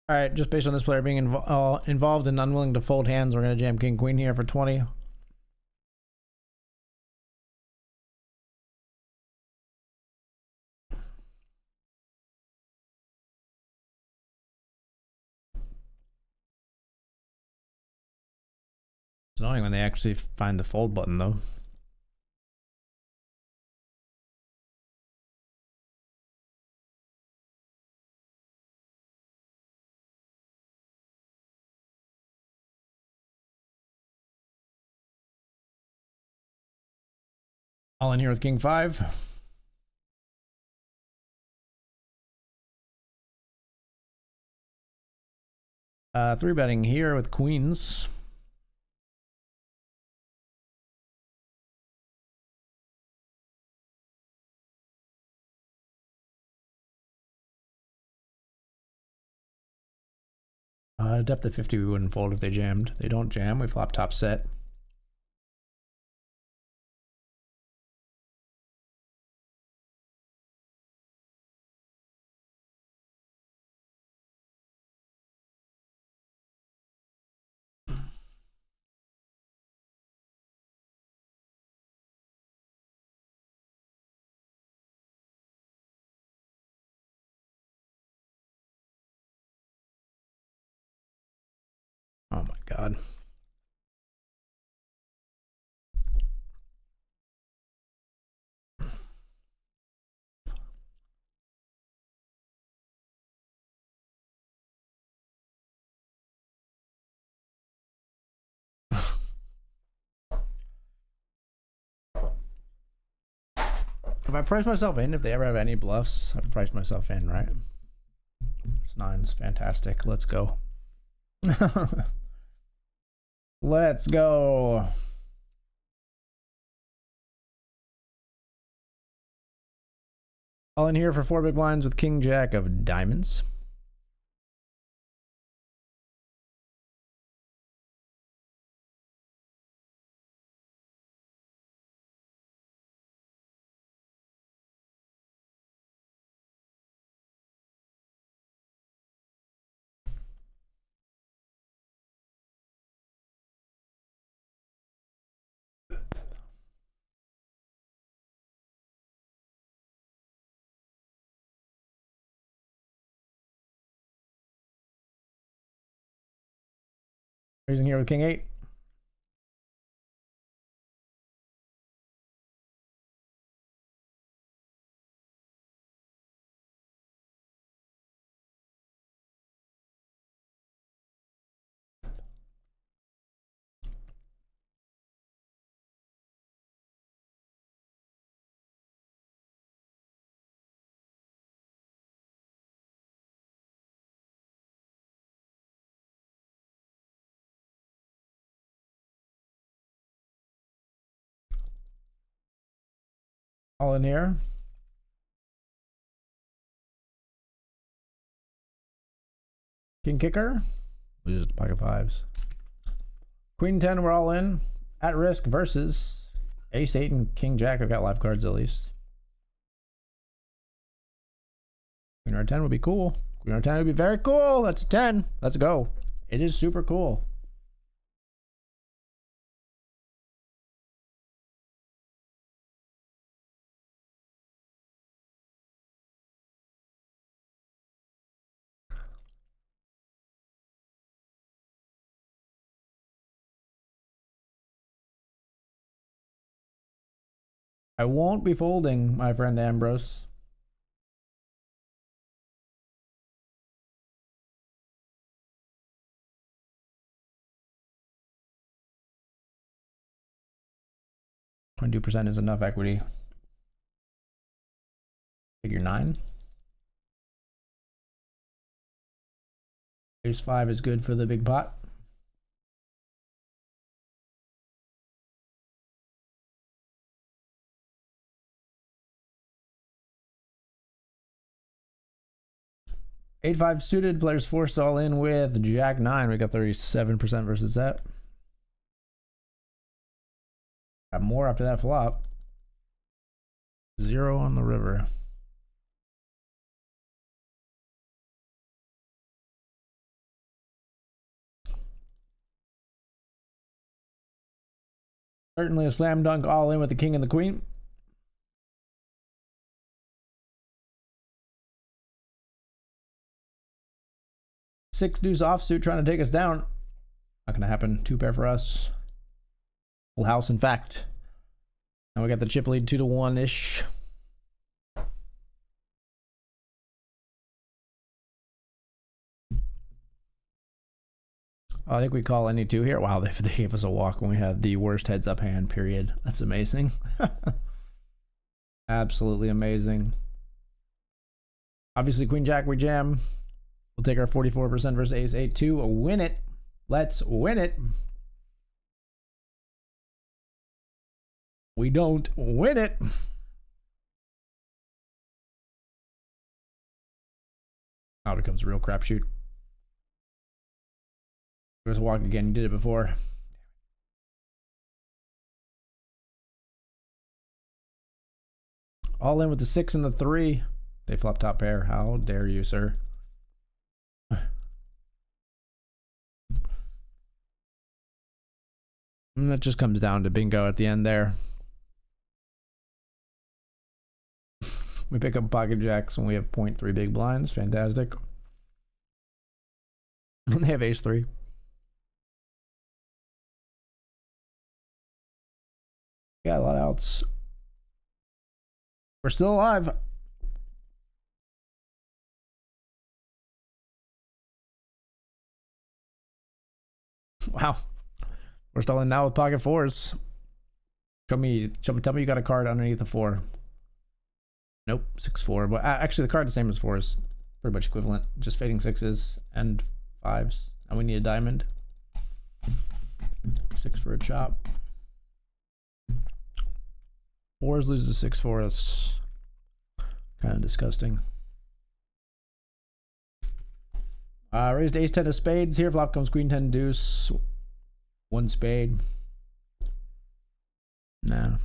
All right, just based on this player being involved and unwilling to fold hands, we're going to jam King Queen here for 20. It's annoying when they actually find the fold button, though. All in here with King 5. Three betting here with Queens. Depth of 50 we wouldn't fold if they jammed. They don't jam, we flop top set. Oh my god. If I price myself in, if they ever have any bluffs, I've priced myself in, right? It's nines, fantastic. Let's go. Let's go. All in here for 4 big blinds with King Jack of diamonds. Raising here with king 8. All in here. King kicker. Loses pocket 5s. Queen 10, we're all in. At risk versus ace 8 and king jack. I've got live cards at least. Queen R10 would be cool. Queen R10 would be very cool. That's a 10. Let's go. It is super cool. I won't be folding, my friend Ambrose. $22% is enough equity. Figure 9. Ace 5 is good for the big pot. Eight 5 suited, players forced all in with Jack 9. We got 37% versus that. Got more after that flop. 0 on the river. Certainly a slam dunk all in with the king and the queen. Six deuce offsuit trying to take us down. Not gonna happen. 2 pair for us. Full house, in fact. And we got the chip lead 2-1 ish. I think we call any 2 here. Wow, they gave us a walk when we had the worst heads up hand, period. That's amazing. Absolutely amazing. Obviously, queen jack, we jam. We'll take our 44% versus ace 8-2. Win it. Let's win it. We don't win it. Now it becomes a real crapshoot. There's a walk again. You did it before. All in with the 6 and the 3. They flop top pair. How dare you, sir? And that just comes down to bingo at the end there. We pick up pocket jacks when we have 0.3 big blinds. Fantastic. They have ace 3. Got a lot of outs. We're still alive. Wow. We're still in now with pocket 4s. Tell me you got a card underneath the 4. Nope, 6-4. But actually, the card the same as 4s. Pretty much equivalent. Just fading 6s and 5s. And we need a diamond. 6 for a chop. 4s lose to 6-4. That's kind of disgusting. Raised ace 10 of spades. Here flop comes queen 10 deuce. 1 spade. Nah.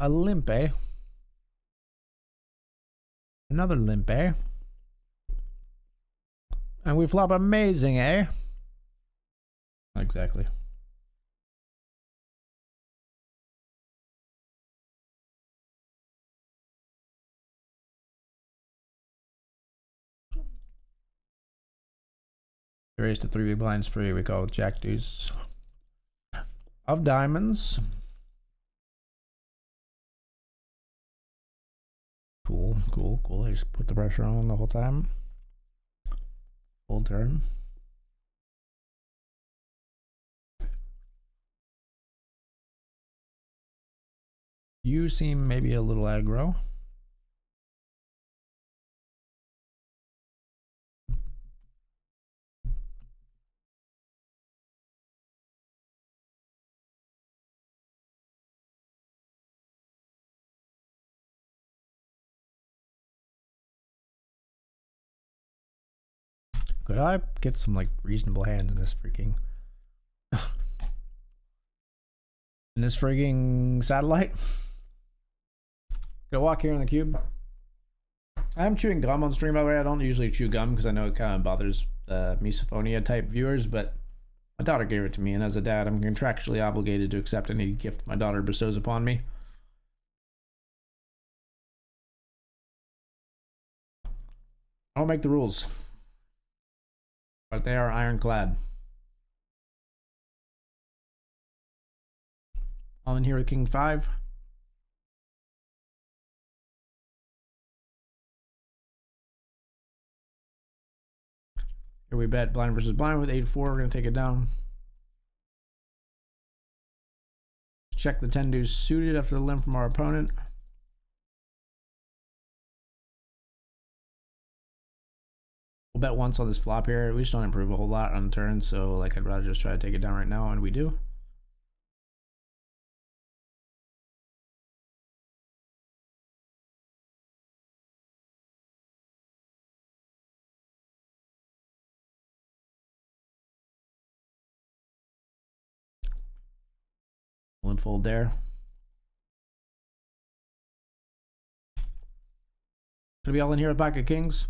A limp, eh? Another limp, eh? And we flop amazing, eh? Exactly. Raised to 3 big blinds free. We call it Jack Deuce of diamonds. Cool, cool, cool. I just put the pressure on the whole time. Full turn. You seem maybe a little aggro. Could I get some like reasonable hands in this freaking satellite? Gonna walk here in the cube. I'm chewing gum on stream, by the way. I don't usually chew gum because I know it kind of bothers misophonia type viewers, but my daughter gave it to me, and as a dad, I'm contractually obligated to accept any gift my daughter bestows upon me. I don't make the rules, but they are ironclad. All in here with King 5. Here we bet blind versus blind with 8-4. We're going to take it down. Check the 10 deuce suited after the limp from our opponent. We'll bet once on this flop here. We just don't improve a whole lot on the turn, so like I'd rather just try to take it down right now, and we do. Limp fold there. Gonna be all in here with pocket kings.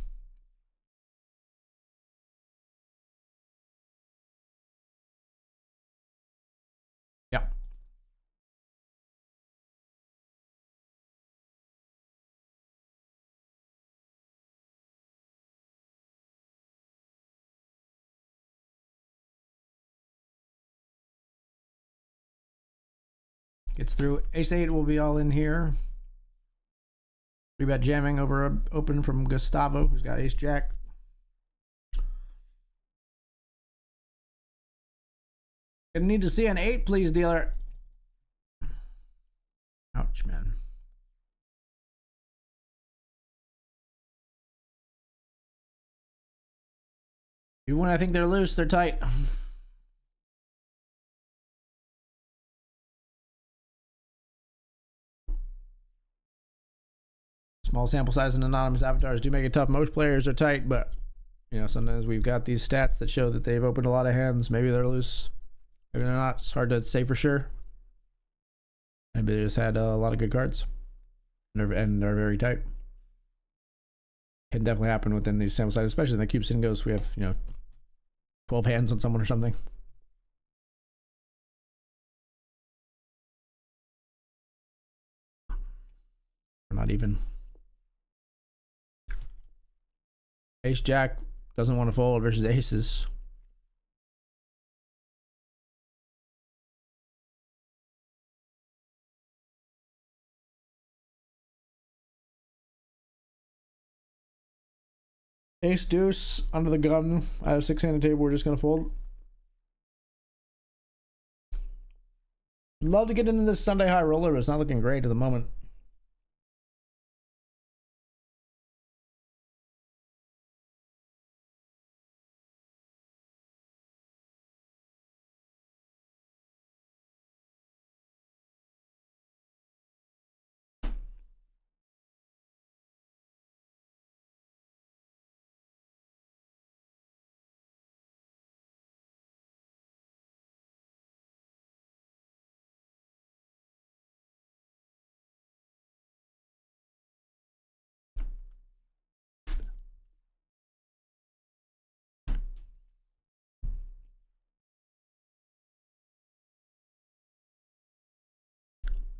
Yeah. Gets through. Ace-8 will be all in here. 3-bet jamming over open from Gustavo, who's got ace-jack. Gonna need to see an 8, please, dealer. Ouch, man. Even when I think they're loose, they're tight. Small sample size and anonymous avatars do make it tough. Most players are tight, but you know, sometimes we've got these stats that show that they've opened a lot of hands. Maybe they're loose, maybe they're not. It's hard to say for sure. Maybe they just had a lot of good cards and they're very tight. Can definitely happen within these sample sizes, especially in the cube sit and goes. We have, you know, 12 hands on someone or something. Or not even. Ace Jack doesn't want to fold versus aces. Ace deuce under the gun at a 6-handed table. We're just gonna fold. Love to get into this Sunday high roller, but it's not looking great at the moment.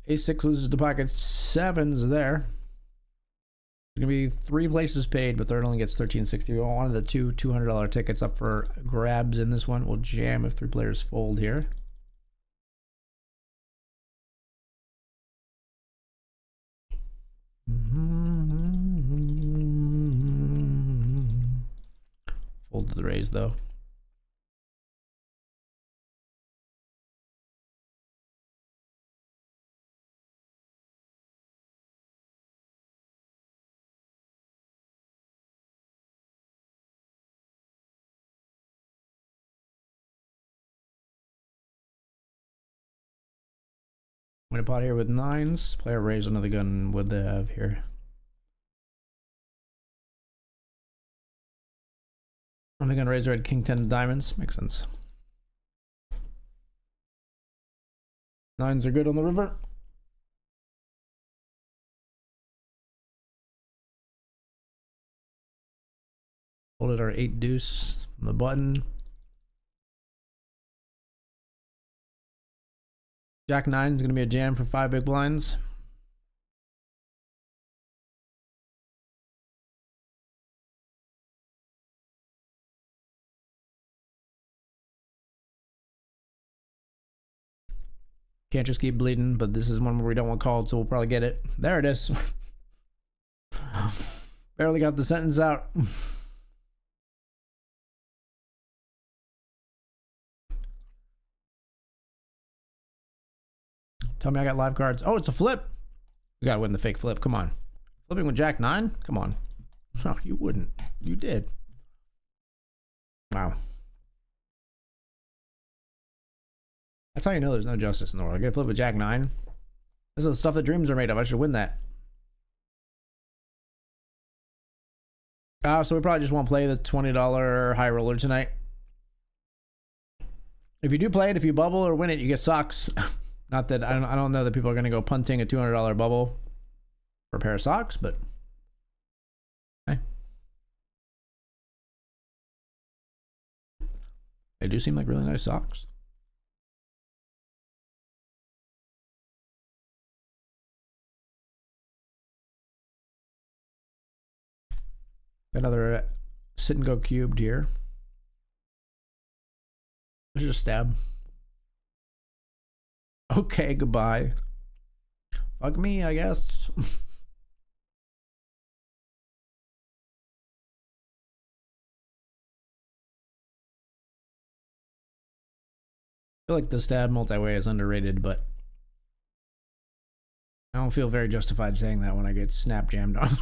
Ace-6 loses to pocket 7s there. There's going to be 3 places paid, but third only gets $13.60. One of the two $200 tickets up for grabs in this one. We'll jam if 3 players fold here. Fold to the raise, though. I'm going to pot here with 9s. Player raise another gun. What they have here? I'm going to raise red king 10 diamonds. Makes sense. 9s are good on the river. Folded our 8 deuce from the button. Jack 9 is going to be a jam for 5 big blinds. Can't just keep bleeding, but this is one where we don't want called, so we'll probably get it. There it is. Barely got the sentence out. Tell me I got live cards. Oh, it's a flip. We gotta win the fake flip. Come on. Flipping with Jack 9? Come on. No, you wouldn't. You did. Wow. That's how you know there's no justice in the world. I get a flip with Jack 9. This is the stuff that dreams are made of. I should win that. So we probably just won't play the $20 high roller tonight. If you do play it, if you bubble or win it, you get socks. Not that I don't know that people are going to go punting a $200 bubble for a pair of socks, but hey, they do seem like really nice socks. Another sit and go cubed here. Let's just stab. Okay, goodbye. Fuck me, I guess. I feel like the stab multi-way is underrated, but I don't feel very justified saying that when I get snap jammed on.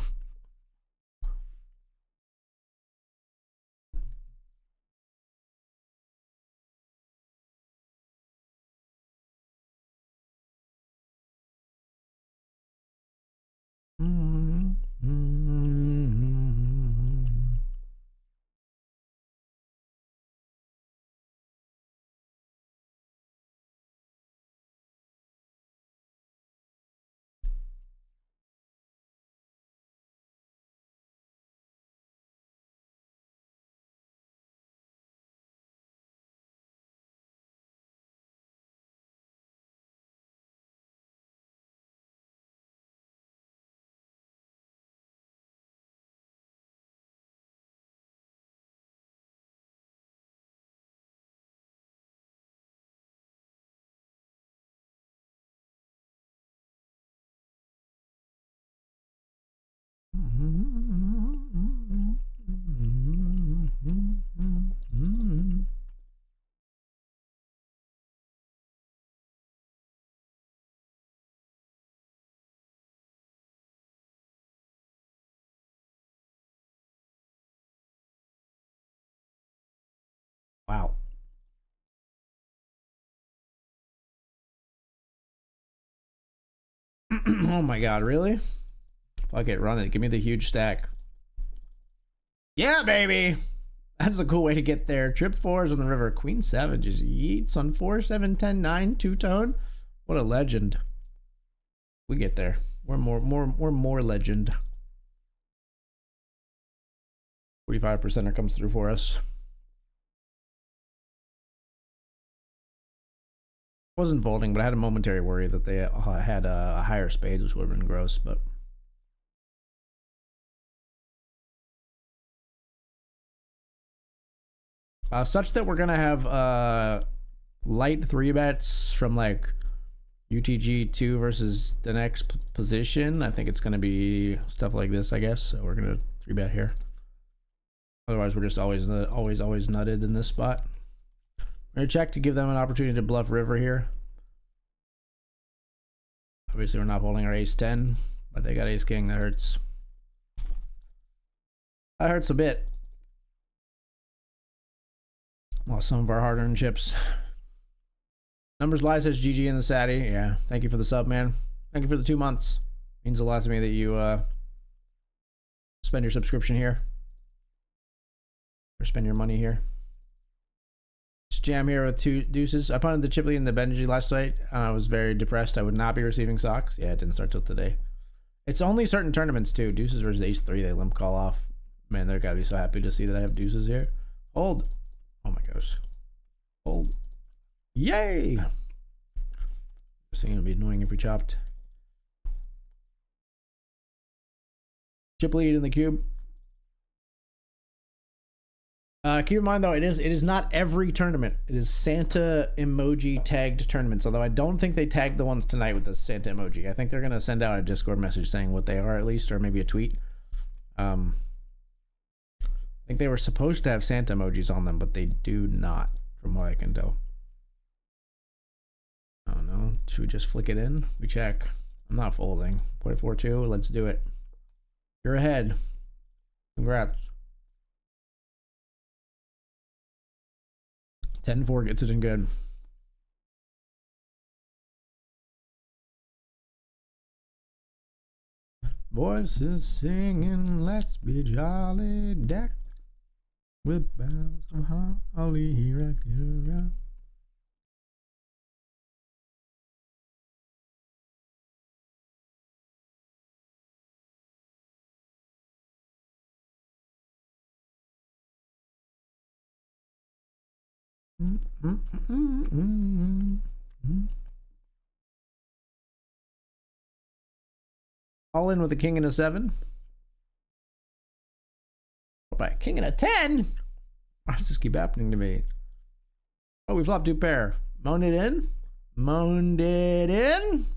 Wow. Oh my god, really? Fuck it, run it. Give me the huge stack. Yeah, baby! That's a cool way to get there. Trip 4s on the river. Queen 7 just yeets on 4, 7, 10, 9, two-tone. What a legend. We get there. We're more legend. 45%er comes through for us. Wasn't folding, but I had a momentary worry that they had a higher spades, which would have been gross, but. Such that we're going to have light 3-bets from like UTG2 versus the next position. I think it's going to be stuff like this, I guess. So we're going to 3-bet here. Otherwise, we're just always nutted in this spot. We're going to check to give them an opportunity to bluff river here. Obviously, we're not holding our ace-10, but they got ace-king. That hurts. That hurts a bit. Lost some of our hard-earned chips. Numbers Lie says GG in the Satty. Yeah, thank you for the sub, man. Thank you for the 2 months. Means a lot to me that you spend your subscription here. Or spend your money here. Just jam here with 2 deuces. I punted the chip lead in the Benji last night. I was very depressed. I would not be receiving socks. Yeah, it didn't start till today. It's only certain tournaments, too. Deuces versus ace-3, they limp call off. Man, they're gotta be so happy to see that I have deuces here. Hold. Oh my gosh. Hold. Yay! This thing would be annoying if we chopped. Chip lead in the cube. Keep in mind though, it is not every tournament. It is Santa emoji tagged tournaments. Although I don't think they tagged the ones tonight with the Santa emoji. I think they're gonna send out a Discord message saying what they are at least, or maybe a tweet. I think they were supposed to have Santa emojis on them, but they do not, from what I can tell. I don't know. Should we just flick it in? We check. I'm not folding. 0.42. Let's do it. You're ahead. Congrats. 10-4 gets it in good. Voices singing, let's be jolly, deck with boughs of holly, rock it around. All in with a king and a 7. By a king and a 10? Why does this keep happening to me? Oh, we flopped 2 pair. Moaned it in. Moaned it in.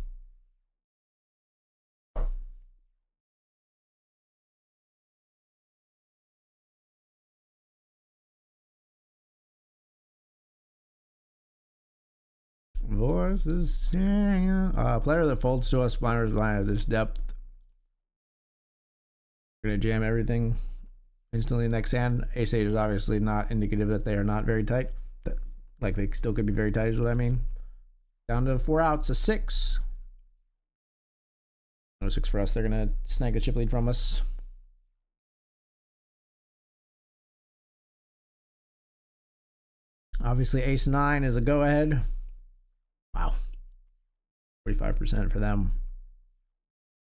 Voices singing. Player that folds to us, blinders blind at this depth. We're gonna jam everything instantly next hand. Ace 8 is obviously not indicative that they are not very tight. Like they still could be very tight is what I mean. Down to 4 outs, a 6. No 6 for us. They're gonna snag the chip lead from us. Obviously ace 9 is a go ahead. Wow. 45% for them.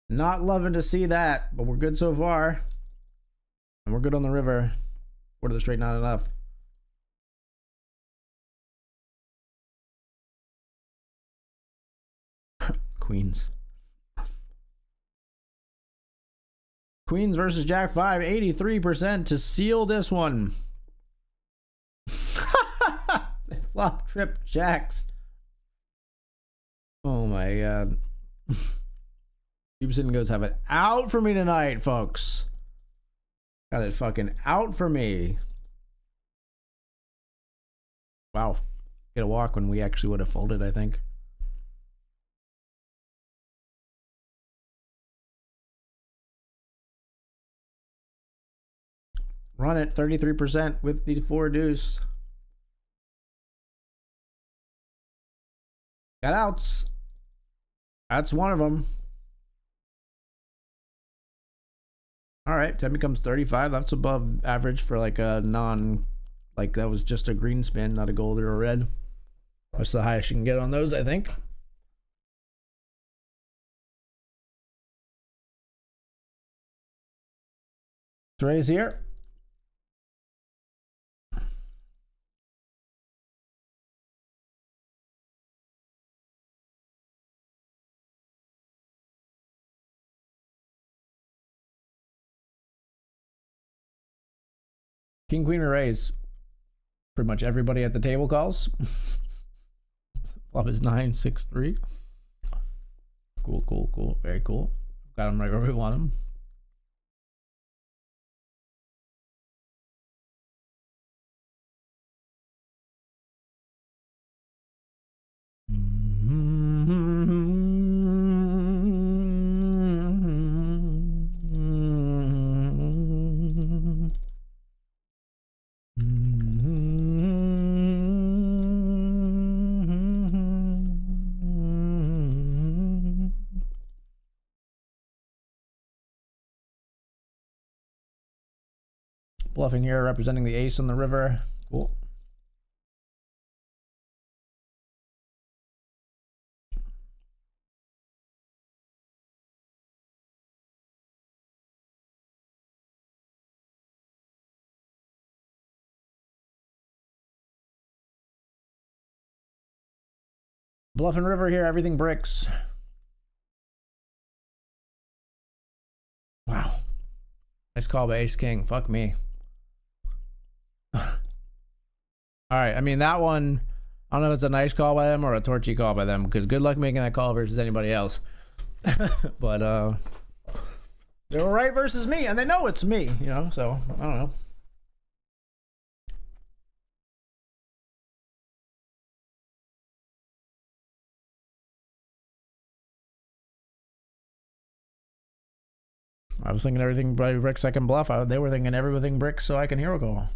Not loving to see that, but we're good so far. And we're good on the river. 4 to the straight, not enough. Queens. Queens versus Jack 5, 83% to seal this one. They flop trip jacks. Oh my god. Gibson goes have it out for me tonight, folks. Got it fucking out for me. Wow. Get a walk when we actually would have folded, I think. Run it 33% with the 4 deuce. Got outs. That's one of them. All right, 10 becomes 35. That's above average for like a non, like that was just a green spin, not a gold or a red. That's the highest you can get on those, I think. Let's raise here. King, queen, or raise. Pretty much everybody at the table calls. Flop is 9, 6, 3. Cool, cool, cool. Very cool. Got him right where we want him. Bluffing here, representing the ace on the river. Cool. Bluffing river here, everything bricks. Wow. Nice call by ace king. Fuck me. All right, I mean, that one, I don't know if it's a nice call by them or a torchy call by them, because good luck making that call versus anybody else. But they were right versus me, and they know it's me, you know, so I don't know. I was thinking everything by bricks I can bluff. They were thinking everything bricks so I can hero call.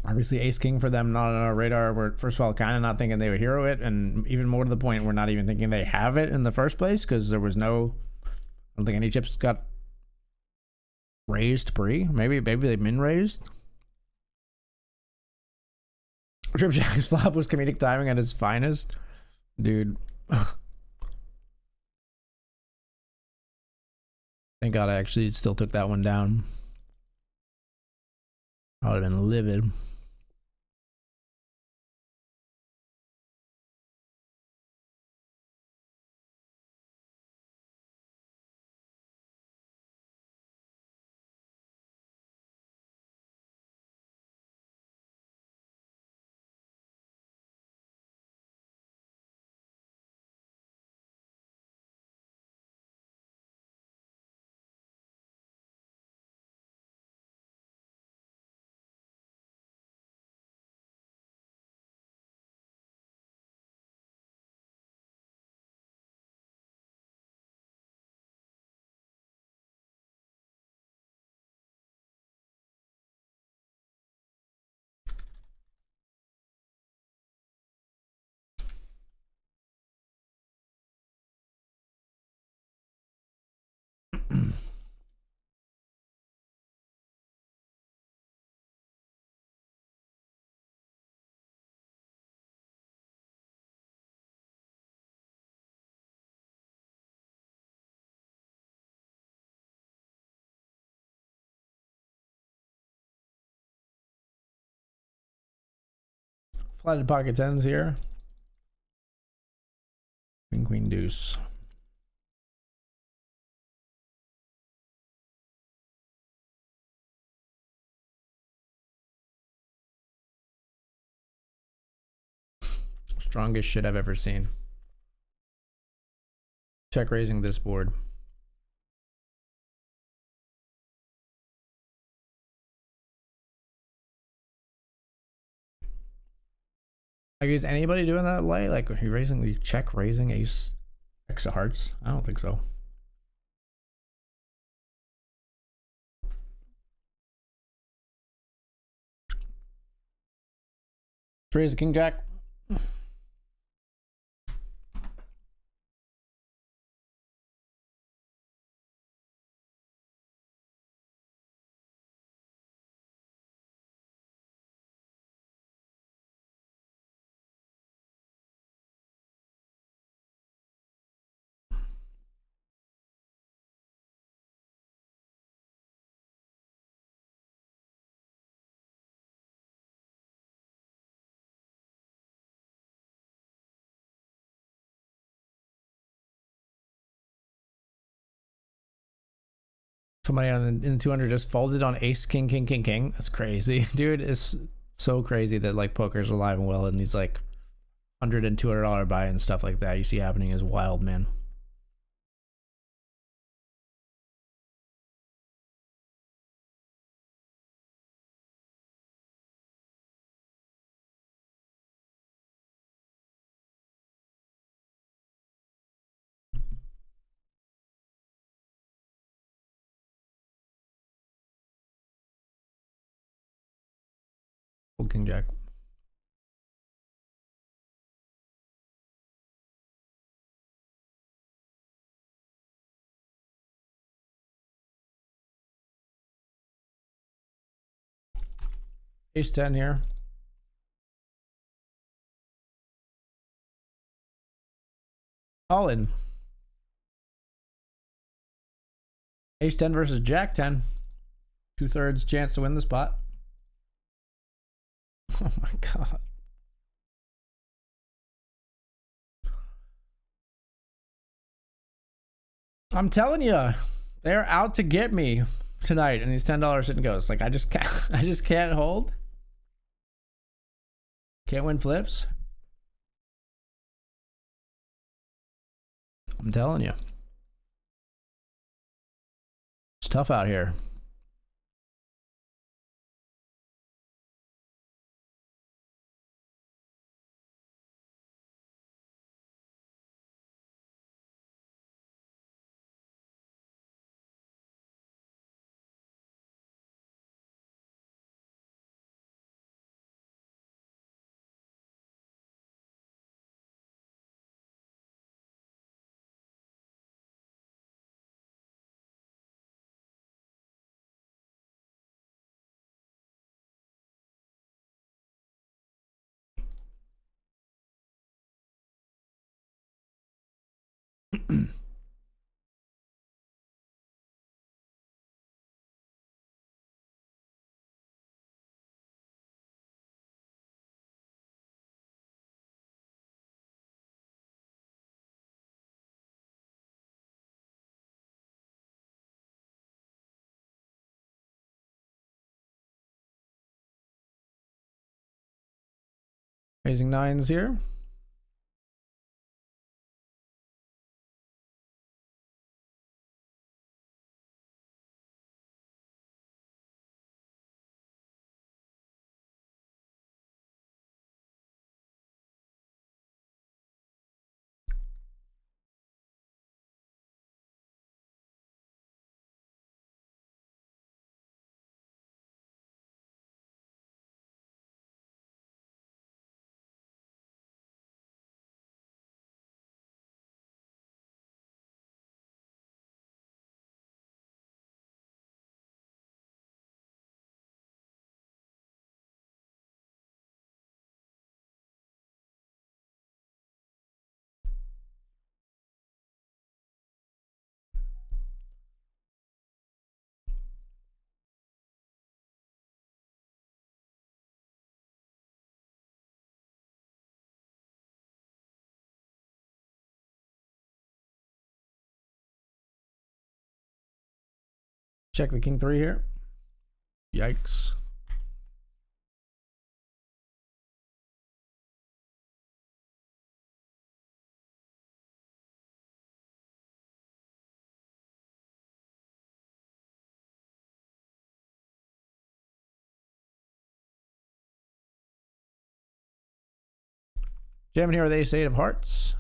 Obviously, ace king for them, not on our radar. We're, first of all, kind of not thinking they would hero it, and even more to the point, we're not even thinking they have it in the first place, because there was no, I don't think any chips got raised pre. Maybe they've been raised. Trip Jack's flop was comedic timing at its finest. Dude. Thank God I actually still took that one down. I would have been livid. Flatted pocket tens here. Queen, queen, deuce. Strongest shit I've ever seen. Check raising this board. Like, is anybody doing that light? Like, are you raising the check raising ace X of hearts? I don't think so. Raise the king jack. Somebody in the 200 just folded on ace, king, king, king, king. That's crazy. Dude, it's so crazy that like poker's alive and well and these like $100 and $200 buy and stuff like that you see happening is wild, man. Full king jack. Ace 10 here. All in. Ace 10 versus Jack 10. 2/3 chance to win the spot. Oh my god. I'm telling you, they're out to get me tonight, and these $10 shouldn't go. It's like I just can't hold. Can't win flips. I'm telling you. It's tough out here. Raising nines here. Check the king 3 here. Yikes. Jamming here with ace 8 of hearts.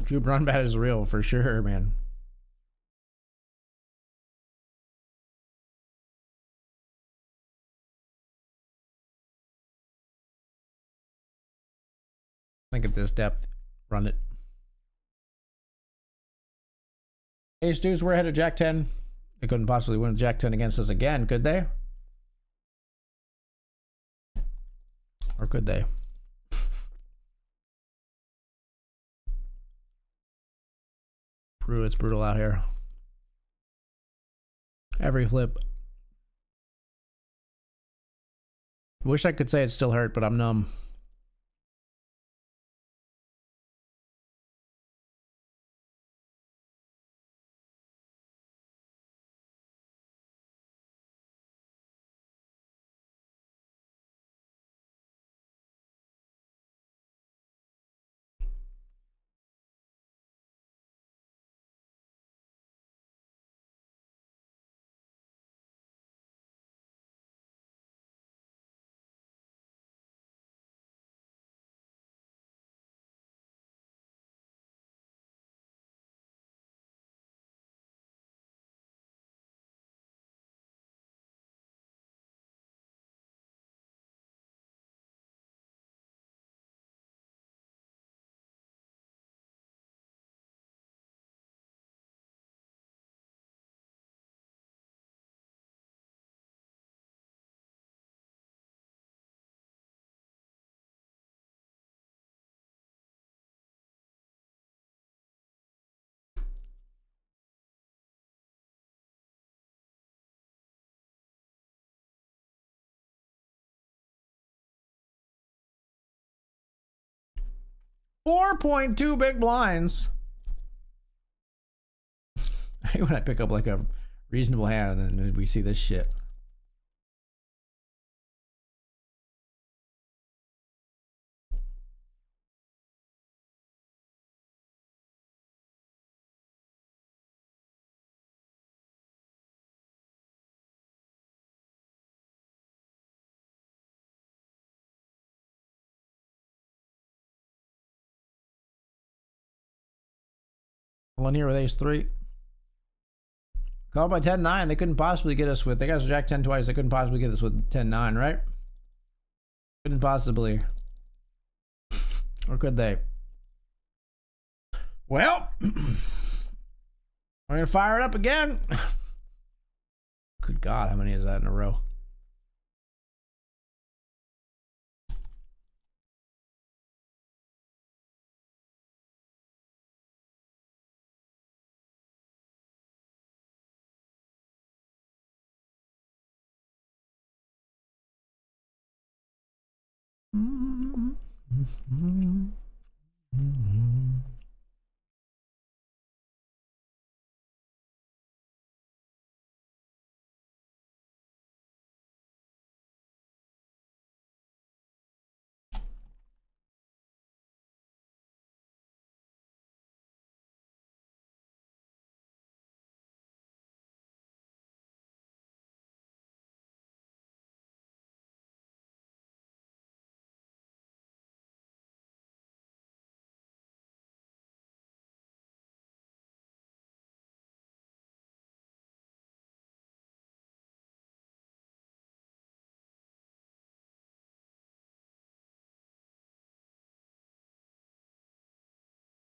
Cube run bat is real for sure, man. I think at this depth, run it. Ace deuce, we're ahead of Jack 10. They couldn't possibly win with Jack 10 against us again, could they? Or could they? It's brutal out here. Every flip. Wish I could say it still hurt, but I'm numb. $4.2 big blinds. When I pick up like a reasonable hand and then we see this shit. One here with ace 3. Called by 10-9. They couldn't possibly get us with. They got us jack 10 twice. They couldn't possibly get us with 10-9, right? Couldn't possibly. Or could they? Well, we're gonna fire it up again. Good God, how many is that in a row?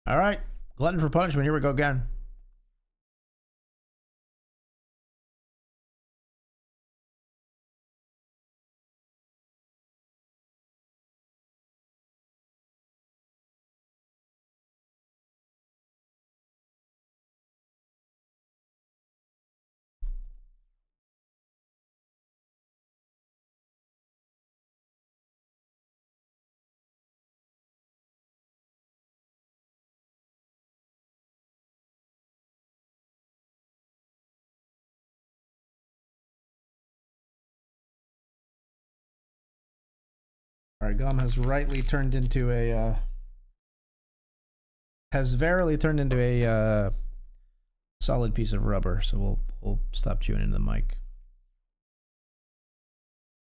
All right, glutton for punishment. Here we go again. All right, gum has rightly turned into a has verily turned into a solid piece of rubber. So we'll stop chewing into the mic.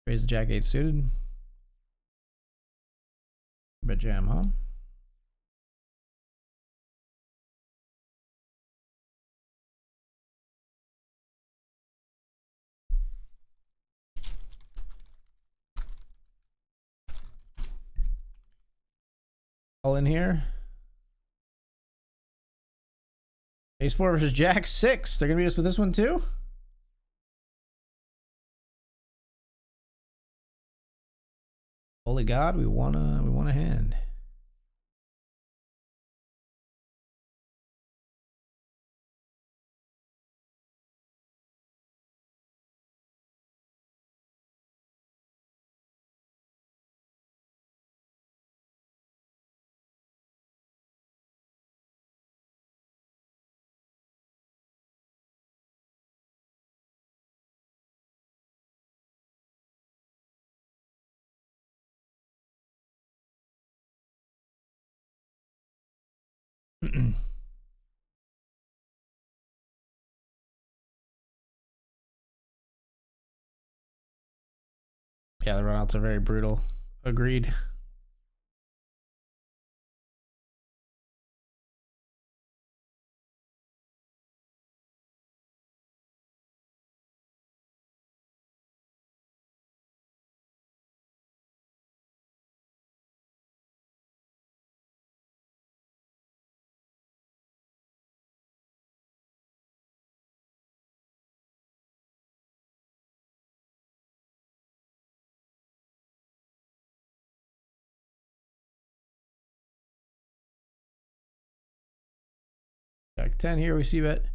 Raise the jack 8 suited. Bet jam, huh? All in here. Ace 4 versus Jack 6. They're gonna beat us with this one too? Holy God, we won a hand. Yeah, the runouts are very brutal. Agreed. Jack 10 here, we see bet.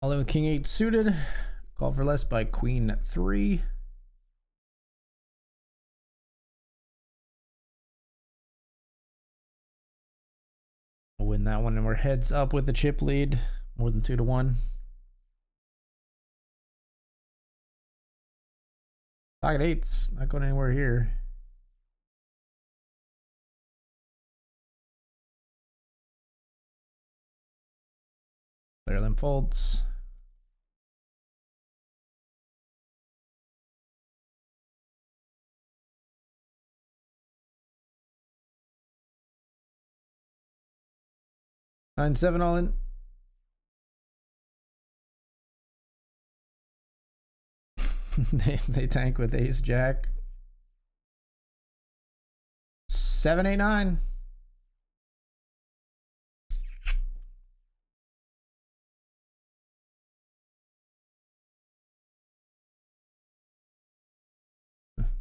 All in with King 8 suited. Call for less by Queen 3. We'll win that one, and we're heads up with the chip lead. More than 2-1. Pocket 8's not going anywhere here. Clear them folds. Nine seven all in. they tank with ace jack. 7 8 9.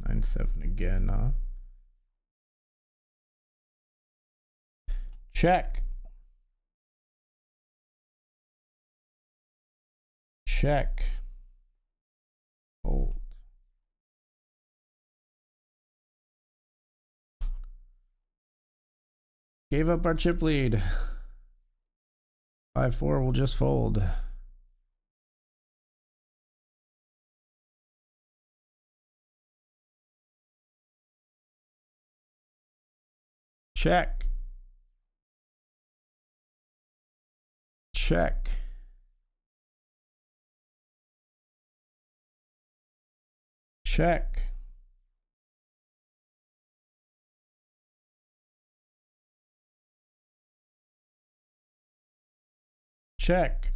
Nine seven again, huh? Check. Check. Fold. Gave up our chip lead. 5-4, we'll just fold. Check. Check. Check. Check.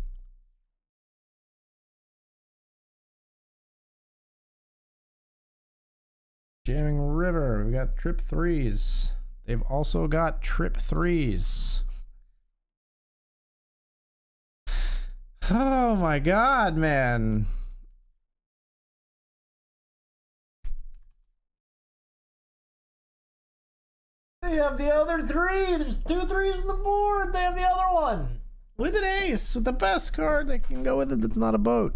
Jamming river. We got trip threes. They've also got trip threes. Oh my God, man. They have the other three. There's 2 threes on the board. They have the other one. With an ace. With the best card that can go with it that's not a boat.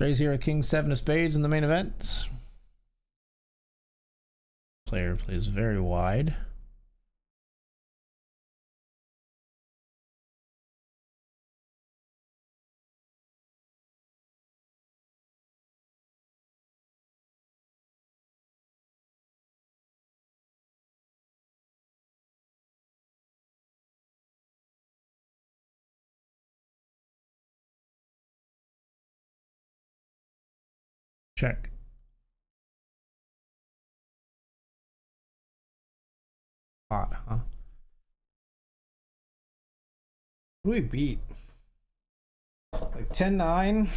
Trey's here with King 7 of spades in the main event. Player plays very wide. Check. Hot, huh? Who do we beat? Like 10-9.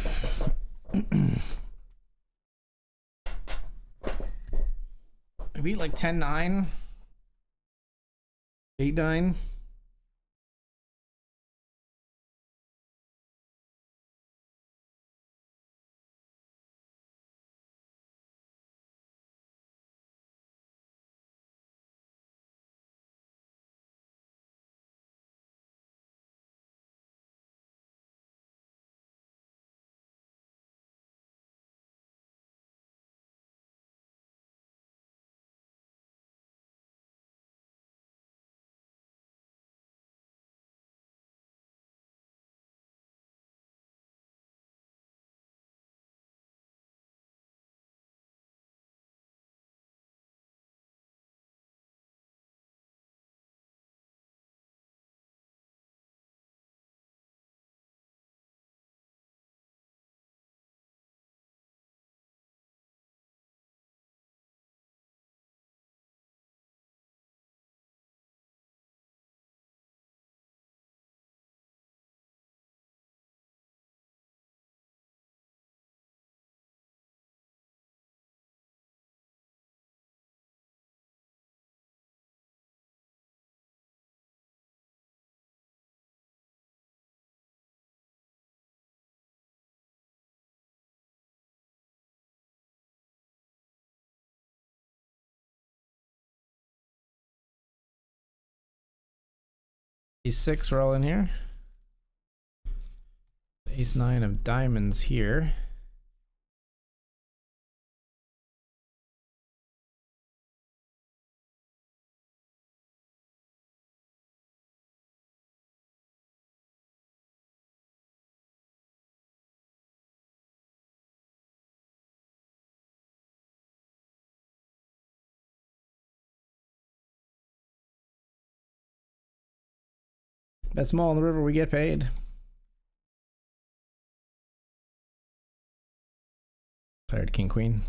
We beat like 10-9. 8-9. E6, we're all in here. Ace-9 of diamonds here. Bet small on the river, we get paid. Player to king queen.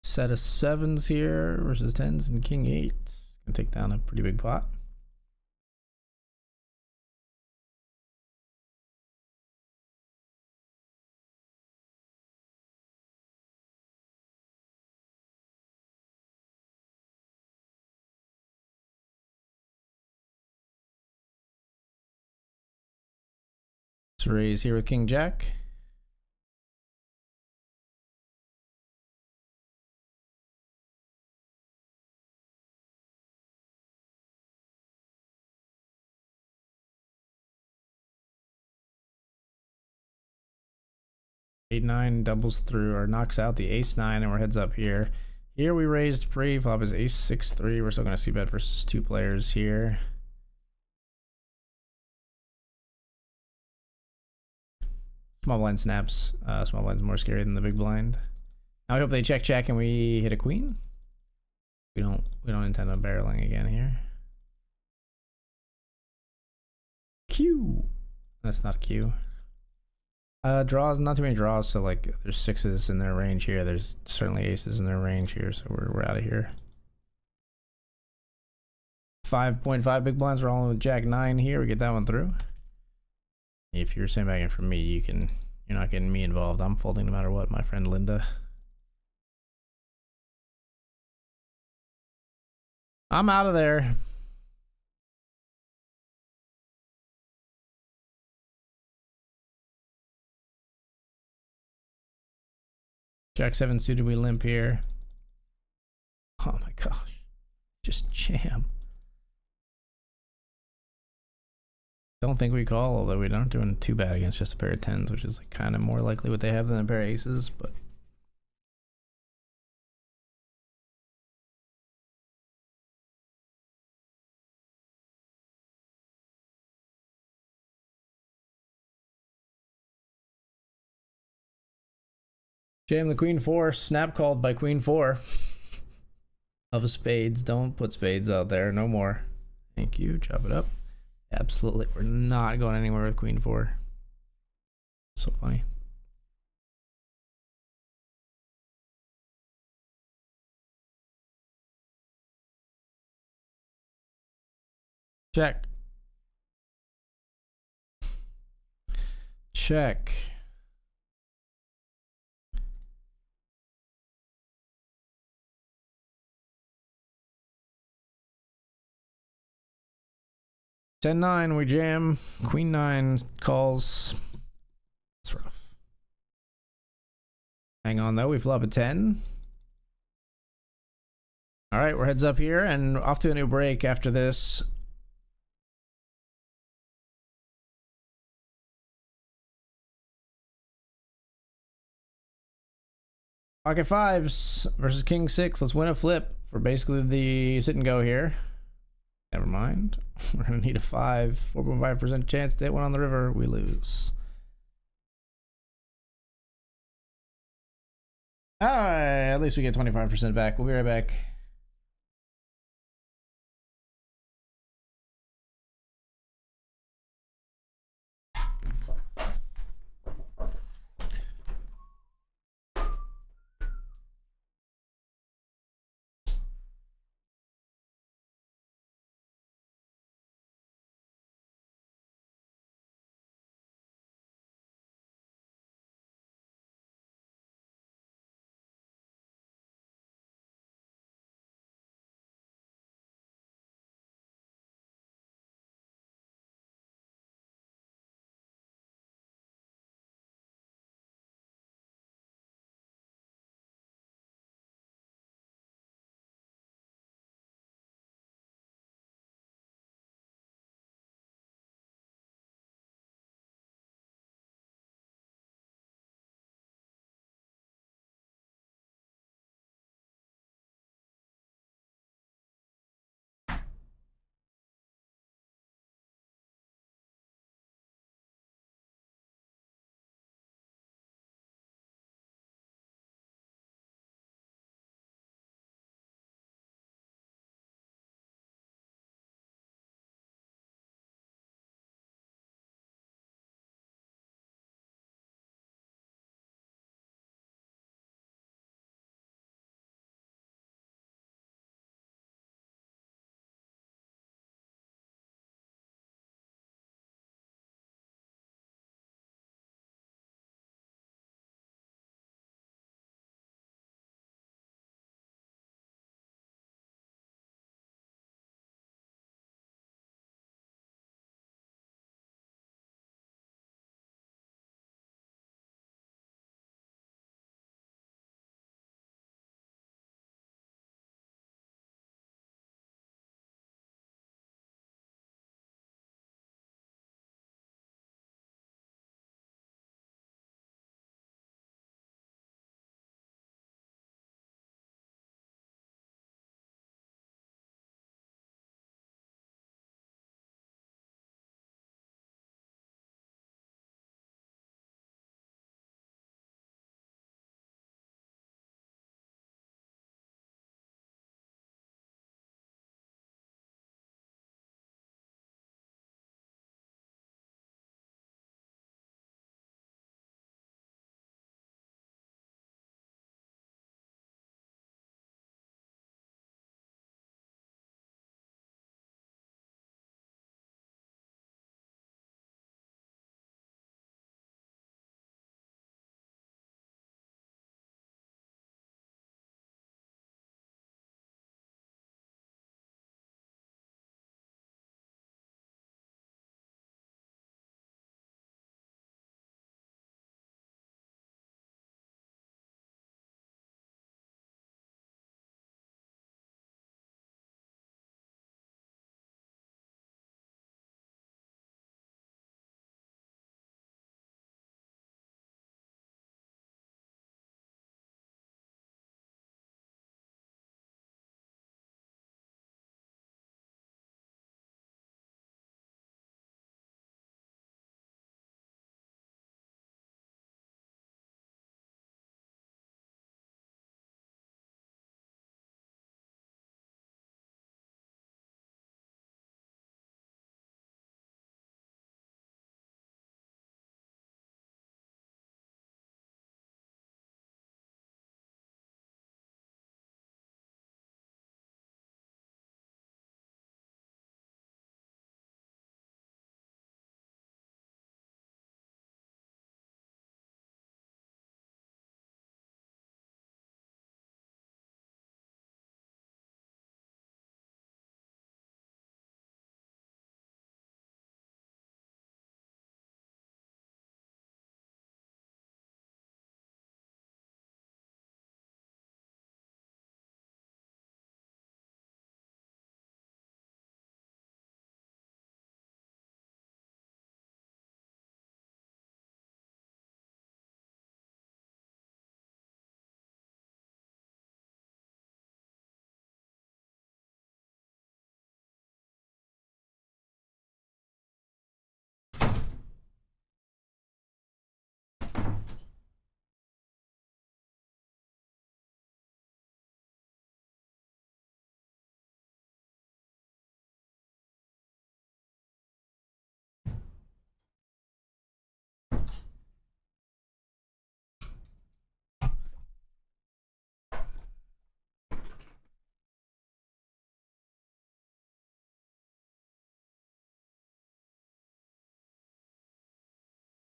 Set of 7s here versus 10s and king 8. Gonna take down a pretty big pot. Let's raise here with king jack. Eight nine doubles through or knocks out the ace-9, and we're heads up here. Here we raised pre-flop is ace-6-3. We're still going to see bet versus 2 players here. Small blind snaps. Small blind's more scary than the big blind. Now I hope they check and we hit a queen. We don't intend on barreling again here. Q. That's not a Q. Draws, not too many draws, so like there's sixes in their range here. There's certainly aces in their range here, so we're out of here. 5.5 big blinds rolling with Jack 9 here. We get that one through. If you're sandbagging for me, you're not getting me involved. I'm folding no matter what, my friend Linda. I'm out of there. Jack 7 suited, we limp here. Oh my gosh. Just jam. Don't think we call, although we aren't doing too bad against just a pair of 10s, which is like kind of more likely what they have than a pair of aces, but jam the queen 4, snap called by queen 4 of spades. Don't put spades out there, no more. Thank you, chop it up. Absolutely, we're not going anywhere with queen 4. So funny. Check. Check. Ten 9, we jam. Queen 9 calls. It's rough. Hang on though, we flop a 10. All right, we're heads up here and off to a new break after this. Pocket 5s versus King 6. Let's win a flip for basically the sit and go here. Never mind. We're going to need a 4.5% chance to hit one on the river. We lose. All right, at least we get 25% back. We'll be right back.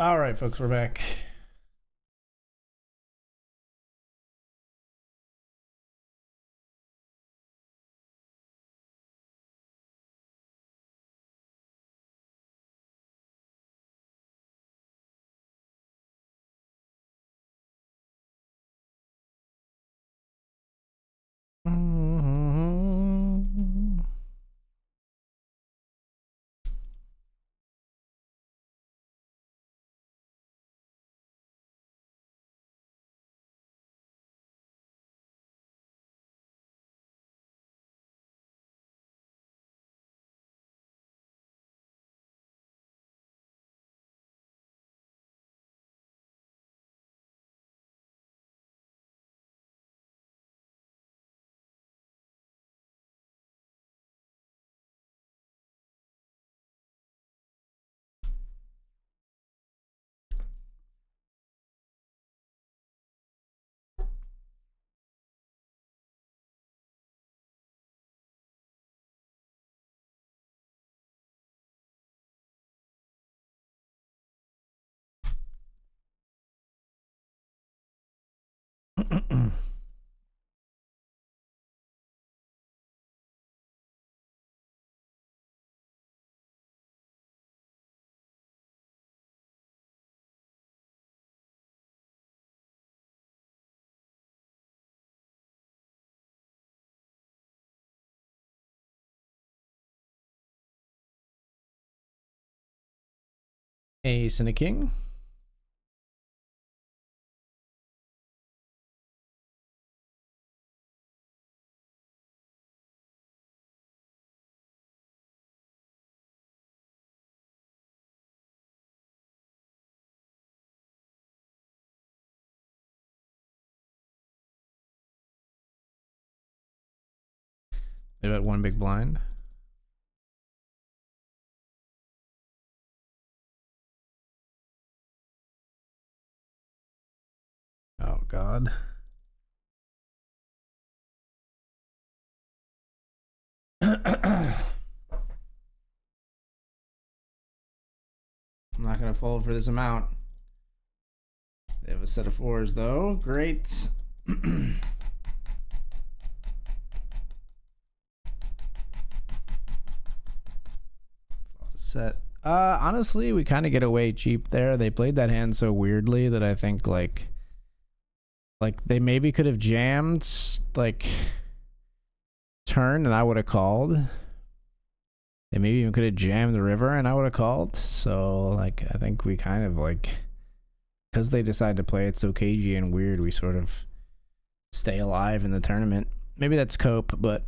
All right, folks, we're back. Ace and a king. They bet one big blind. Oh, God. I'm not going to fold for this amount. They have a set of fours, though. Great. Set. Honestly, we kind of get away cheap there. They played that hand so weirdly that I think like they maybe could have jammed like turn and I would have called. They maybe even could have jammed the river and I would have called. So like I think we kind of like, because they decide to play it so cagey and weird, we sort of stay alive in the tournament. Maybe that's cope, but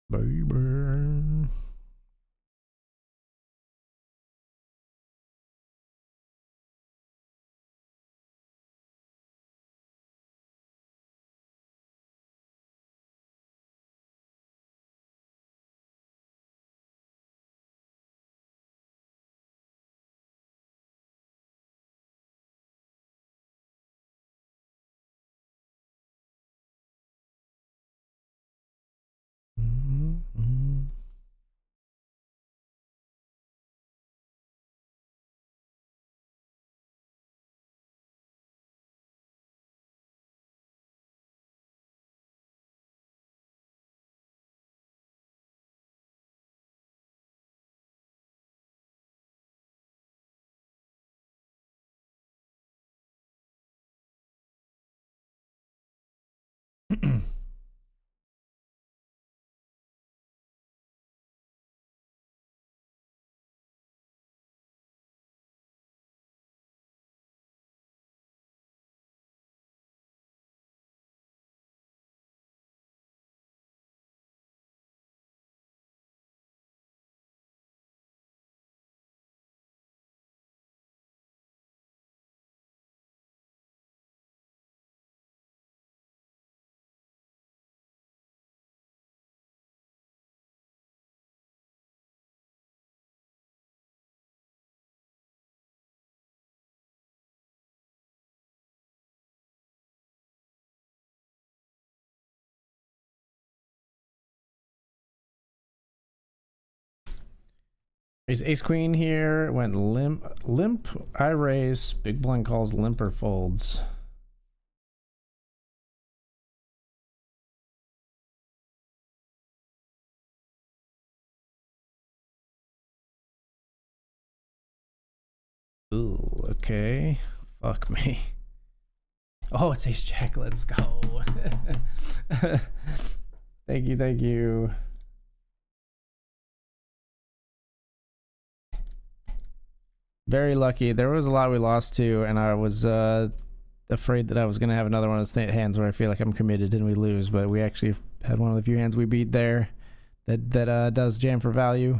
baby. Mm-hmm. Ace queen here. Went limp. I raise. Big blind calls. Limper folds. Ooh, okay. Fuck me. Oh, it's ace jack. Let's go. Thank you, thank you. Very lucky. There was a lot we lost to, and I was afraid that I was gonna have another one of those hands where I feel like I'm committed and we lose, but we actually had one of the few hands we beat there that does jam for value.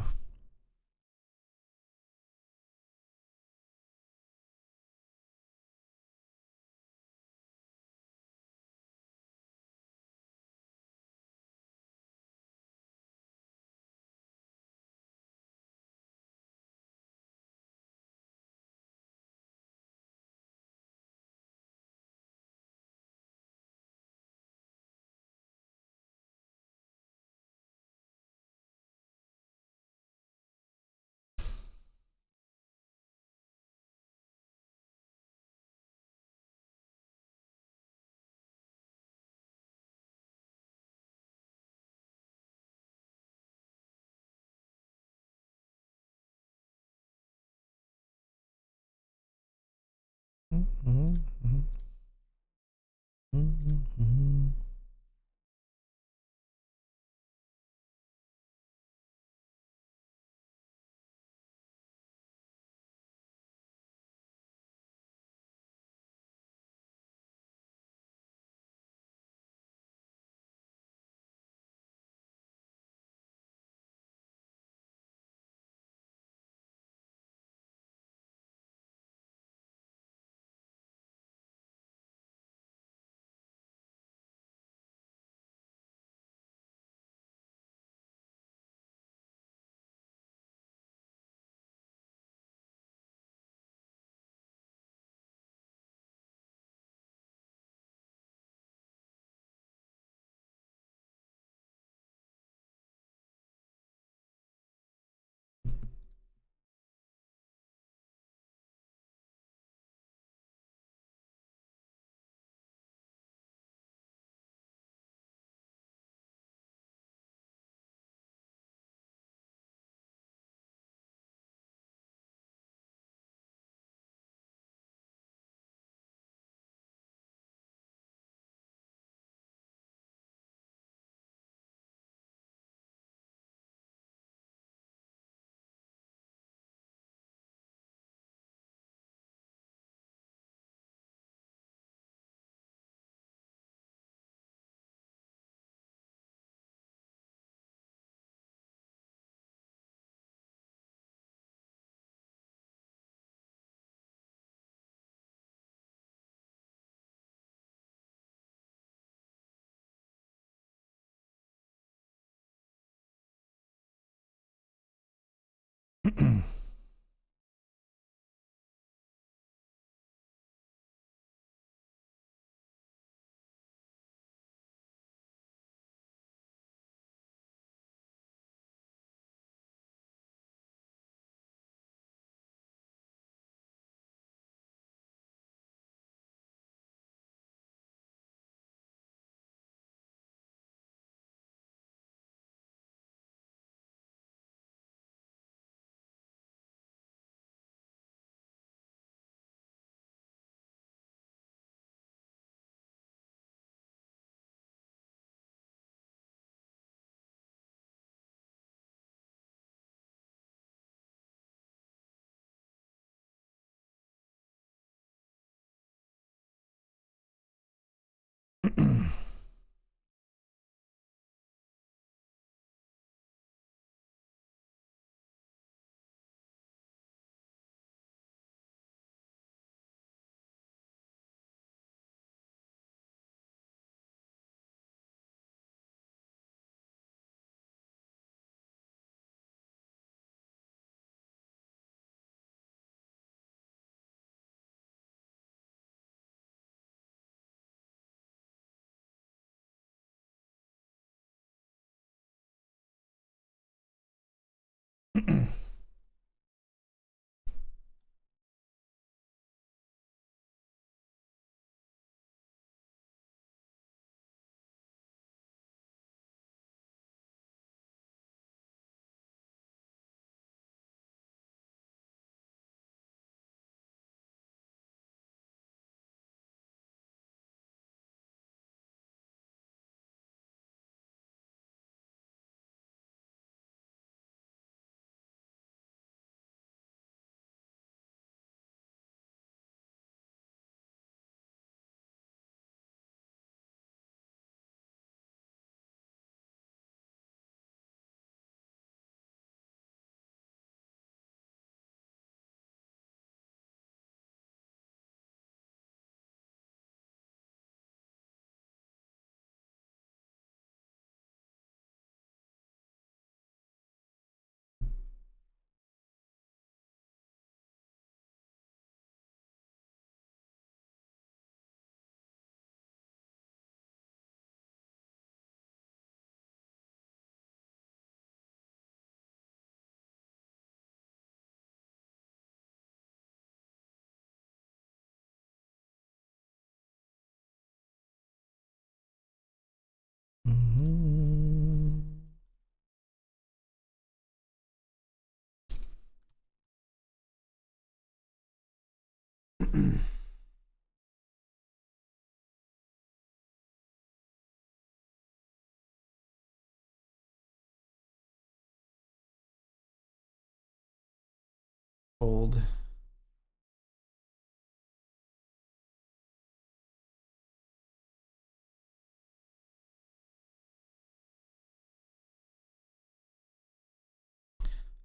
Hold.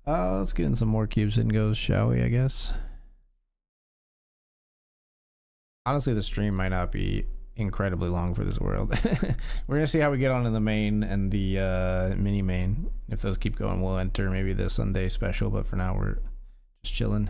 Let's get in some more cubes and goes, shall we, I guess? Honestly, the stream might not be incredibly long for this world. We're going to see how we get on in the main and the mini main. If those keep going, we'll enter maybe the Sunday special, but for now, we're just chilling.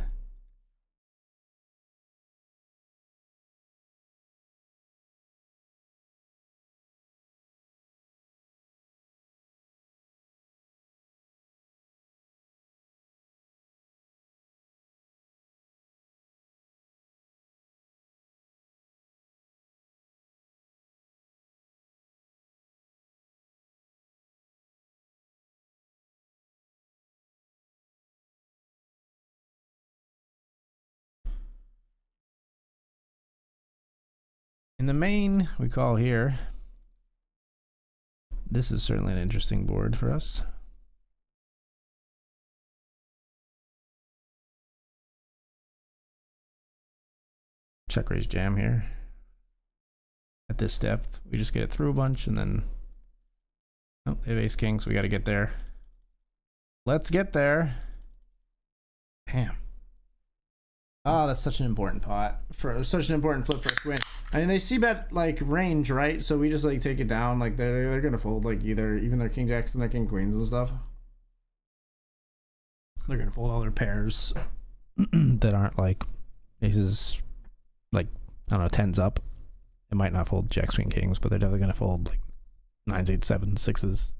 In the main, we call here. This is certainly an interesting board for us. Check raise jam here. At this step, we just get it through a bunch and then... Oh, they have ace king, so we got to get there. Let's get there. Damn. Oh, that's such an important pot. For such an important flip for a win. I mean, they see bet like range, right? So we just like take it down. Like they're gonna fold like even their king jacks and their king queens and stuff. They're gonna fold all their pairs that aren't like aces, like I don't know, tens up. They might not fold jacks, queen, kings, but they're definitely gonna fold like nines, eights, sevens, sixes.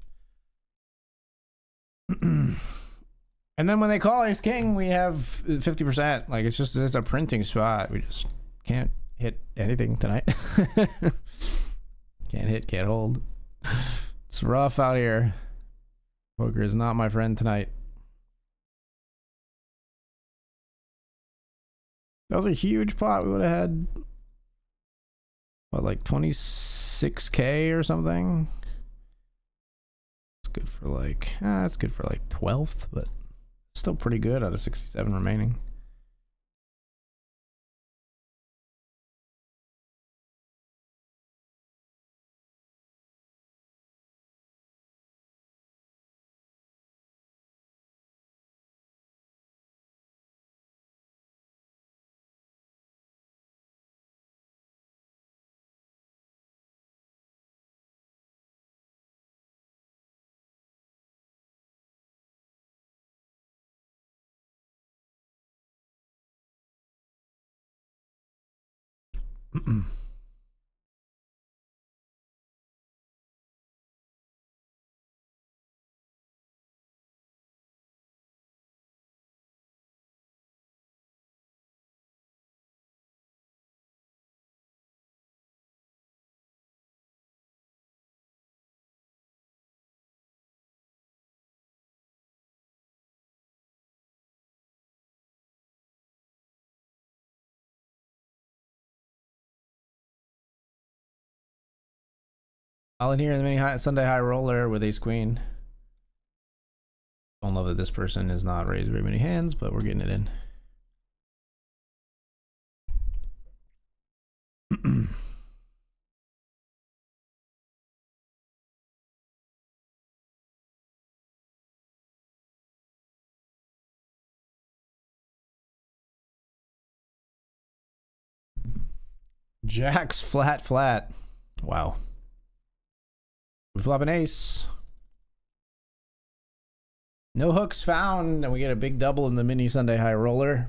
And then when they call ace king, we have 50%. Like it's a printing spot. We just can't hit anything tonight. Can't hit, can't hold. It's rough out here. Poker is not my friend tonight. That was a huge pot. We would have had what, like 26k or something. It's good for like it's good for like 12th, but still pretty good out of 67 remaining. All in here in the mini Sunday high roller with ace queen. Don't love that this person has not raised very many hands, but we're getting it in. Jacks flat flat. Wow. We flop an ace. No hooks found, and we get a big double in the mini Sunday high roller.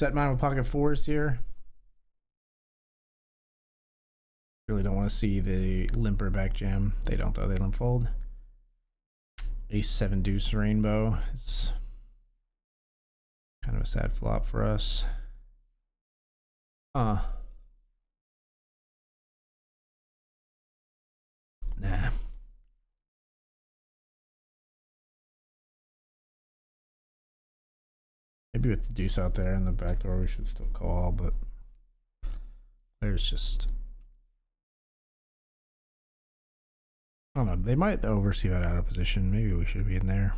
set mine with pocket fours here. Really don't want to see the limper back jam. They don't though, they limp fold. Ace 7 deuce rainbow. It's kind of a sad flop for us. Nah. Maybe with the deuce out there in the back door we should still call, but there's just, I don't know, they might oversee that out of position. Maybe we should be in there.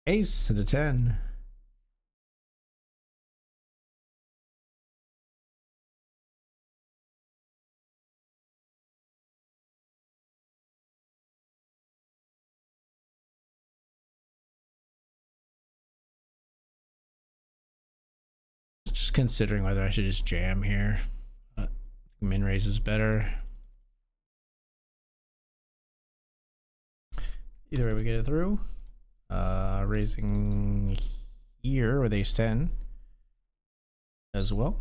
Ace to the 10. Just considering whether I should just jam here. Min raise is better. Either way we get it through. Raising here with ace 10 as well.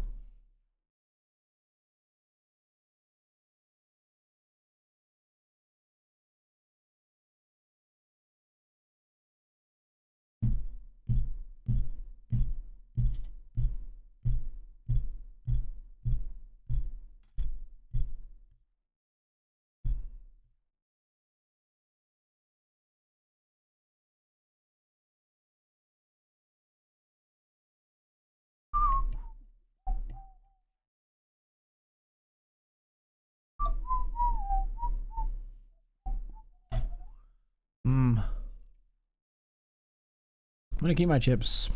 I'm gonna keep my chips.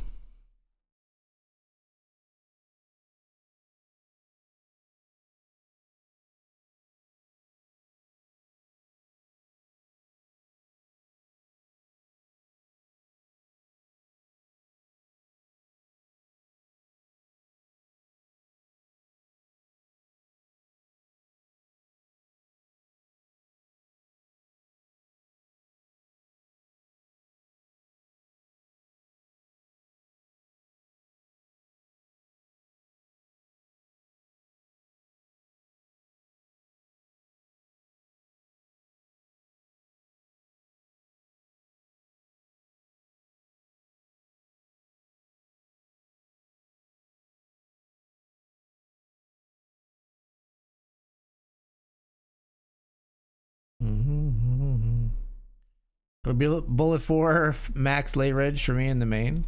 It'll be a bullet for max late reg for me in the main.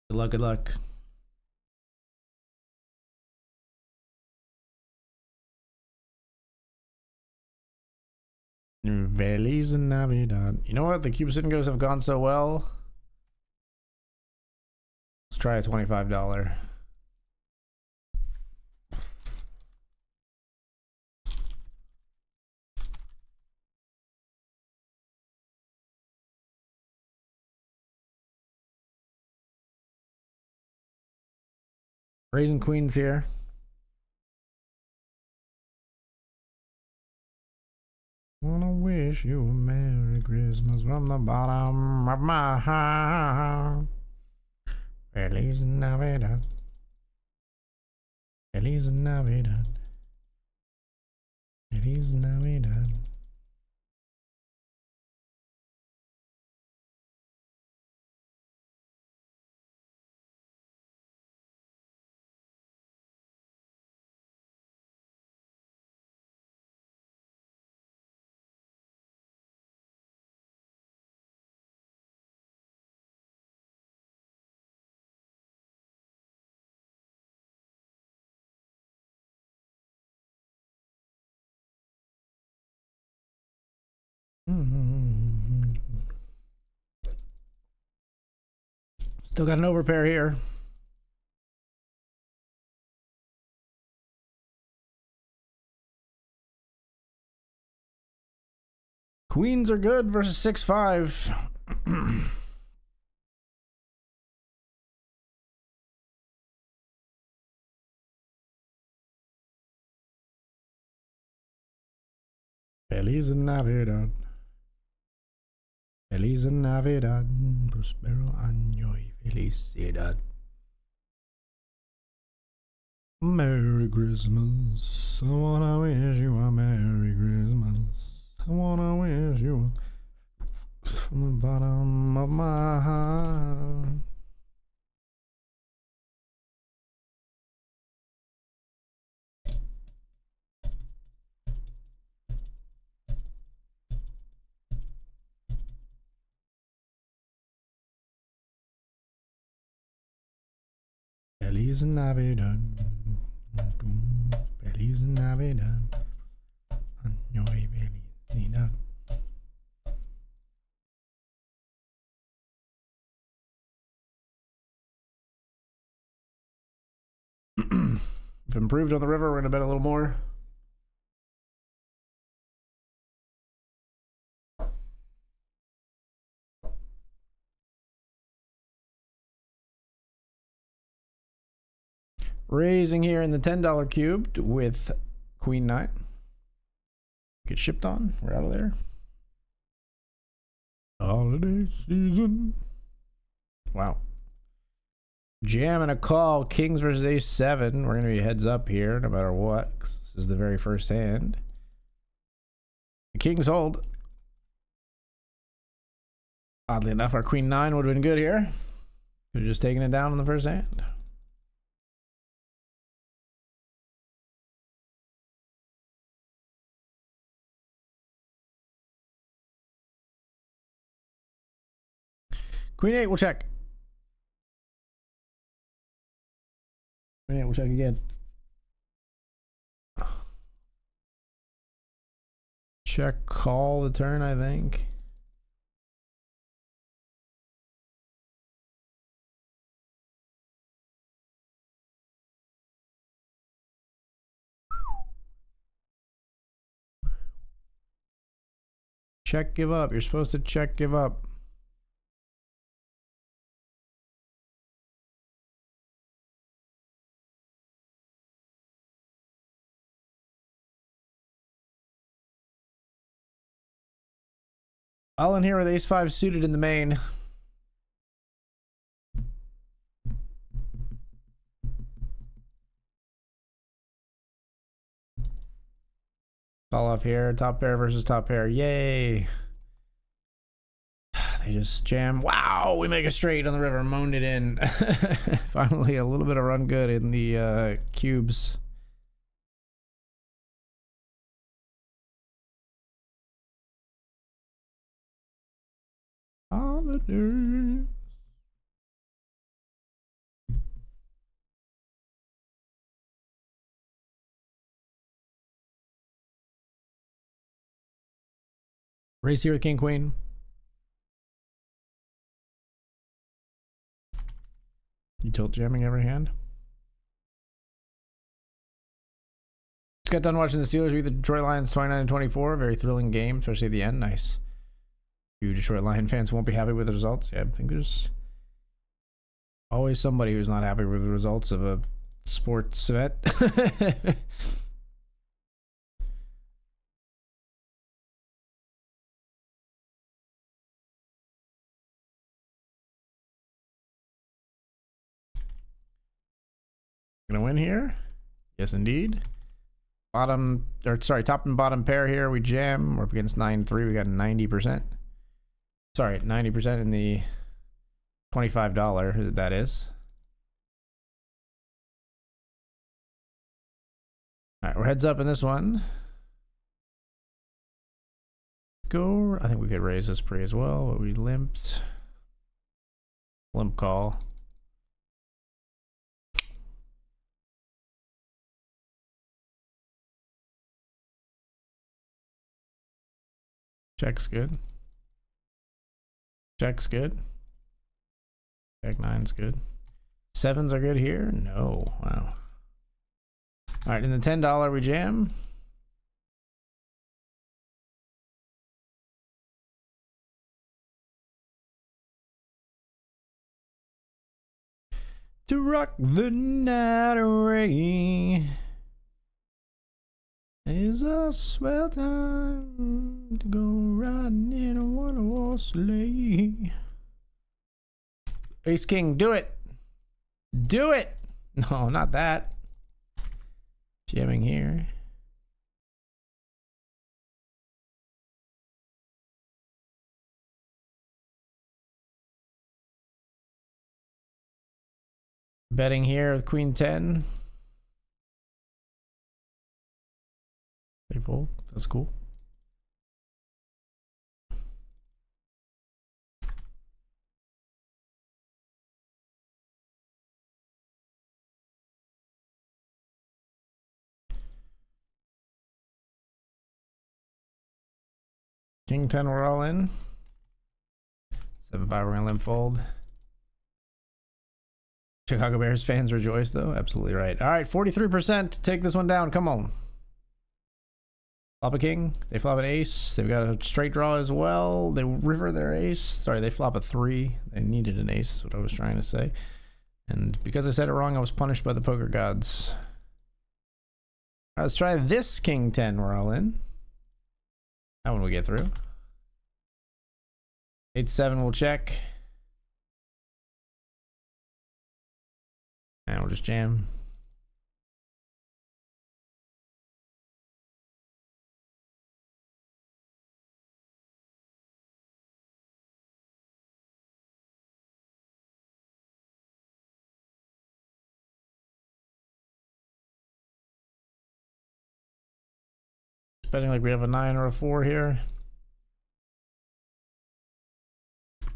Good luck, good luck. Feliz Navidad. You know what? The Cube Sit-and-Goes have gone so well. Let's try a $25. Raising queens here. Wanna wish you a Merry Christmas from the bottom of my heart. Feliz Navidad. Feliz Navidad. Feliz Navidad. Still got an overpair here. Queens are good versus 6-5. Feliz Navidad. Feliz Navidad. Prospero año y felicidad. Merry Christmas. I wanna wish you a Merry Christmas. I wanna wish you from the bottom of my heart. Feliz Navidad. Feliz Navidad. Año y felicidad. If improved on the river, we're going to bet a little more. Raising here in the $10 cubed with Queen 9. Get shipped on. We're out of there. Holiday season. Wow. Jam and a call. Kings versus ace 7. We're going to be heads up here no matter what. This is the very first hand. The Kings hold. Oddly enough, our Queen 9 would have been good here. Could have just taken it down in the first hand. Queen 8, we'll check. Queen 8, we'll check again. Check call the turn, I think. Check, give up. You're supposed to check, give up. All in here with ace 5 suited in the main. Fall off here. Top pair versus top pair. Yay. They just jam. Wow, we make a straight on the river. Moaned it in. Finally, a little bit of run good in the cubes. Holiday. Race here with King Queen. You tilt jamming every hand. Just got done watching the Steelers beat the Detroit Lions 29-24. Very thrilling game, especially at the end. Nice. You Detroit Lion fans won't be happy with the results. Yeah, I think there's always somebody who's not happy with the results of a sports event. Gonna win here? Yes, indeed. Bottom, or sorry, top and bottom pair here. We jam. We're up against 9-3. We got 90%. Sorry, 90% in the $25 that is. All right, we're heads up in this one. Go. I think we could raise this pre as well, but we limped. Limp call. Check's good. Check's good. Check 9's good. 7s are good here? No. Wow. All right, in the $10 we jam. To rock the night away is a swell time to go riding in a one-horse sleigh. Ace King, do it. Do it. No, not that. Jamming here. Betting here with Queen 10. They fold. That's cool. King 10, we're all in. 7-5, we're gonna limp fold. Chicago Bears fans rejoice, though. Absolutely right. All right, 43%. Take this one down. Come on. Flop a king. They flop an ace. They've got a straight draw as well. They river their ace. Sorry, they flop a 3. They needed an ace, is what I was trying to say. And because I said it wrong, I was punished by the poker gods. All right, let's try this King 10. We're all in. That one we get through. 8-7 we'll check. And we'll just jam. Betting like we have a 9 or a 4 here.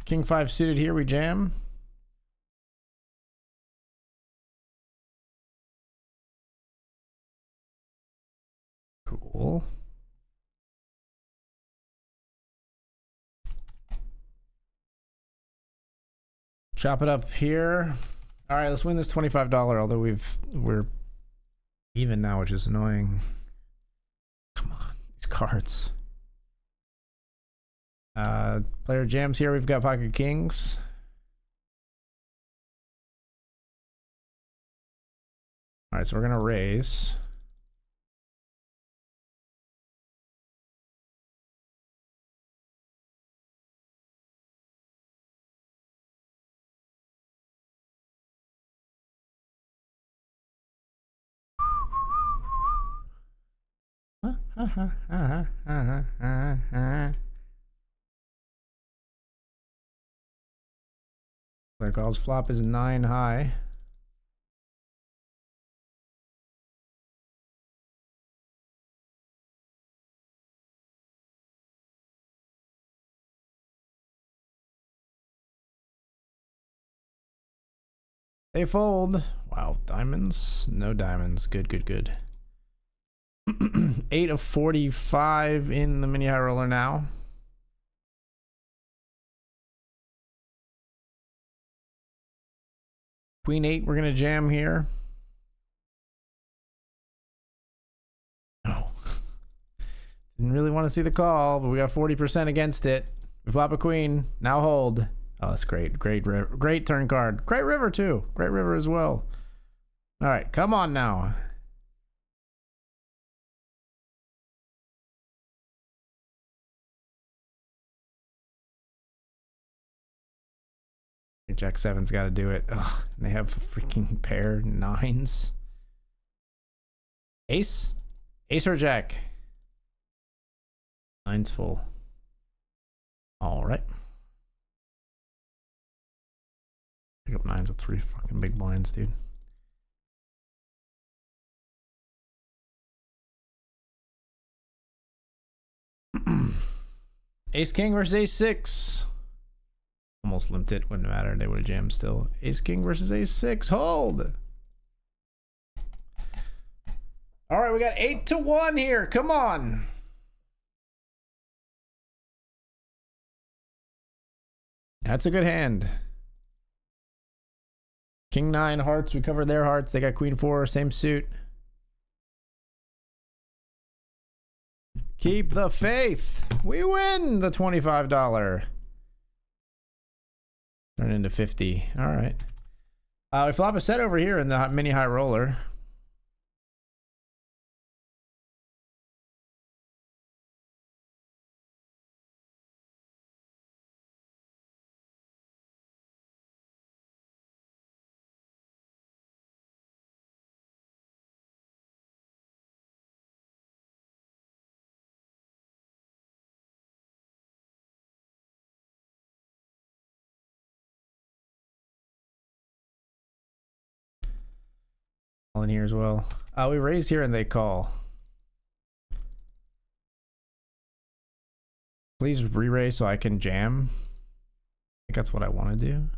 King 5 suited here, we jam. Cool. Chop it up here. All right, let's win this $25, although we're even now, which is annoying. Come on, these cards. Player jams here. We've got pocket kings. All right, so we're gonna raise. Player calls flop is 9 high. They fold. Wow, diamonds? No diamonds. Good, good, good. 8 of 45 in the mini high roller now. Queen 8, we're gonna jam here. Oh. Didn't really want to see the call, but we got 40% against it. We flop a queen. Now hold. Oh, that's great. Great turn card. Great river, too. Great river as well. All right, come on now. Jack 7's got to do it. Ugh, and they have a freaking pair 9s. Ace? Ace or jack? 9's full. All right. Pick up 9s with 3 fucking big blinds, dude. Ace King versus Ace 6. Almost limped it, wouldn't matter. They would have jammed still. Ace King versus Ace 6. Hold. All right, we got 8-1 here. Come on. That's a good hand. King 9 hearts. We covered their hearts. They got Queen 4. Same suit. Keep the faith. We win the $25. Turn into 50. All right. We flop a set over here in the mini high roller. In here as well. We raise here and they call. Please re-raise so I can jam. I think that's what I want to do.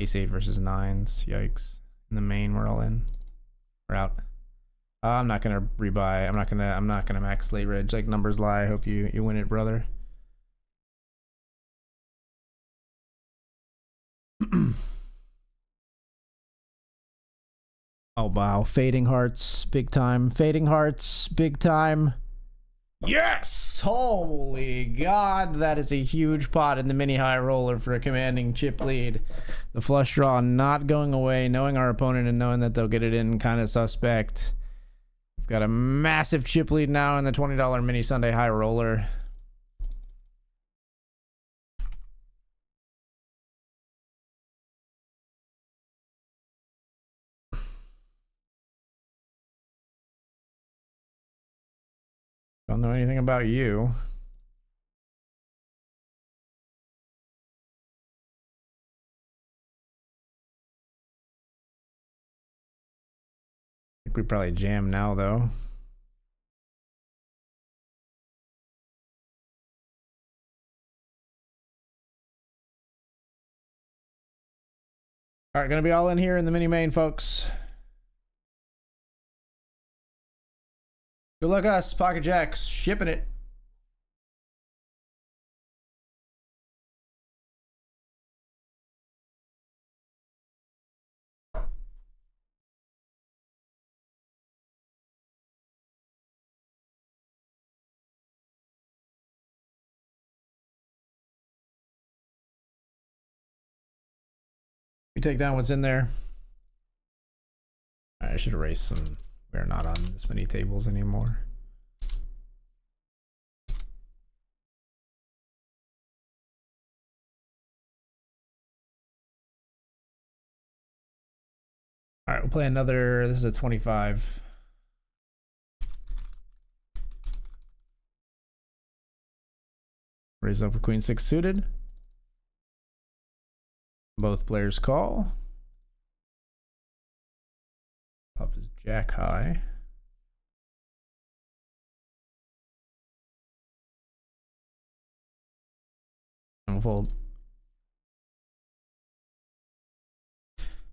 Ace 8 versus 9s. Yikes. In the main, we're all in. We're out. I'm not gonna rebuy. I'm not gonna max late reg. Like numbers lie. I hope you win it, brother. Oh wow, fading hearts, big time. Fading hearts, big time. Yes! Holy God, that is a huge pot in the mini high roller for a commanding chip lead. The flush draw not going away, knowing our opponent and knowing that they'll get it in, kind of suspect. We've got a massive chip lead now in the $20 mini Sunday high roller. Don't know anything about you. I think we probably jam now though. All right, gonna be all in here in the mini main, folks. Good luck us, Pocket Jacks, shipping it. We take down what's in there. All right, I should erase some. We're not on this many tables anymore. All right, we'll play another. This is a 25. Raise up with Queen 6 suited. Both players call. Up is Jack high. And we'll fold.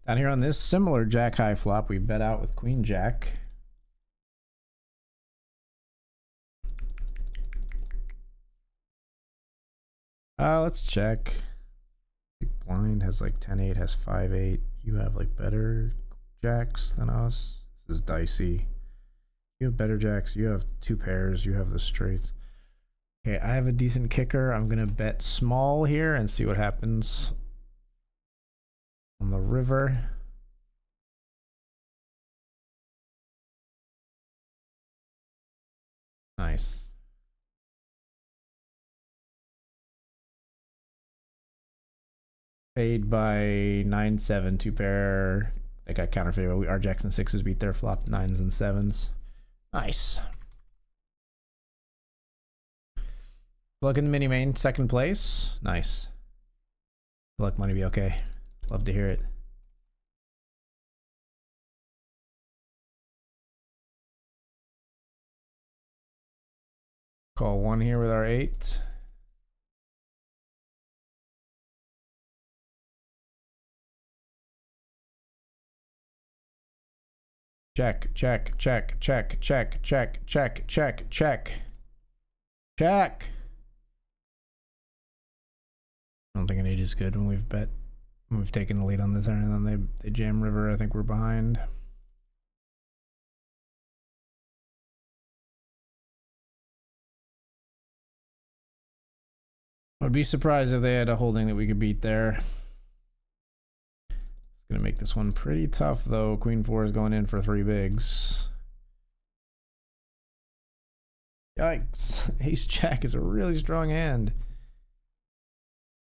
Down here on this similar Jack high flop, we bet out with Queen Jack. Let's check. Big blind has like 10-8, has 5-8. You have like better jacks than us. This is dicey. You have better jacks. You have two pairs. You have the straights. Okay, I have a decent kicker. I'm gonna bet small here and see what happens on the river. Nice. Paid by 9-7, two pair. They got counter favor. Our jacks and 6s beat their flop 9s and 7s. Nice. Luck in the mini main, second place. Nice. Luck money be okay. Love to hear it. Call one here with our 8. Check, check, check, check, check, check, check, check, check. Check. don't think an 8 is good when we've taken the lead on the turn and then they jam river. I think we're behind. I'd be surprised if they had a holding that we could beat there. It's gonna make this one pretty tough though. Queen 4 is going in for 3 bigs. Yikes. Ace Jack is a really strong hand.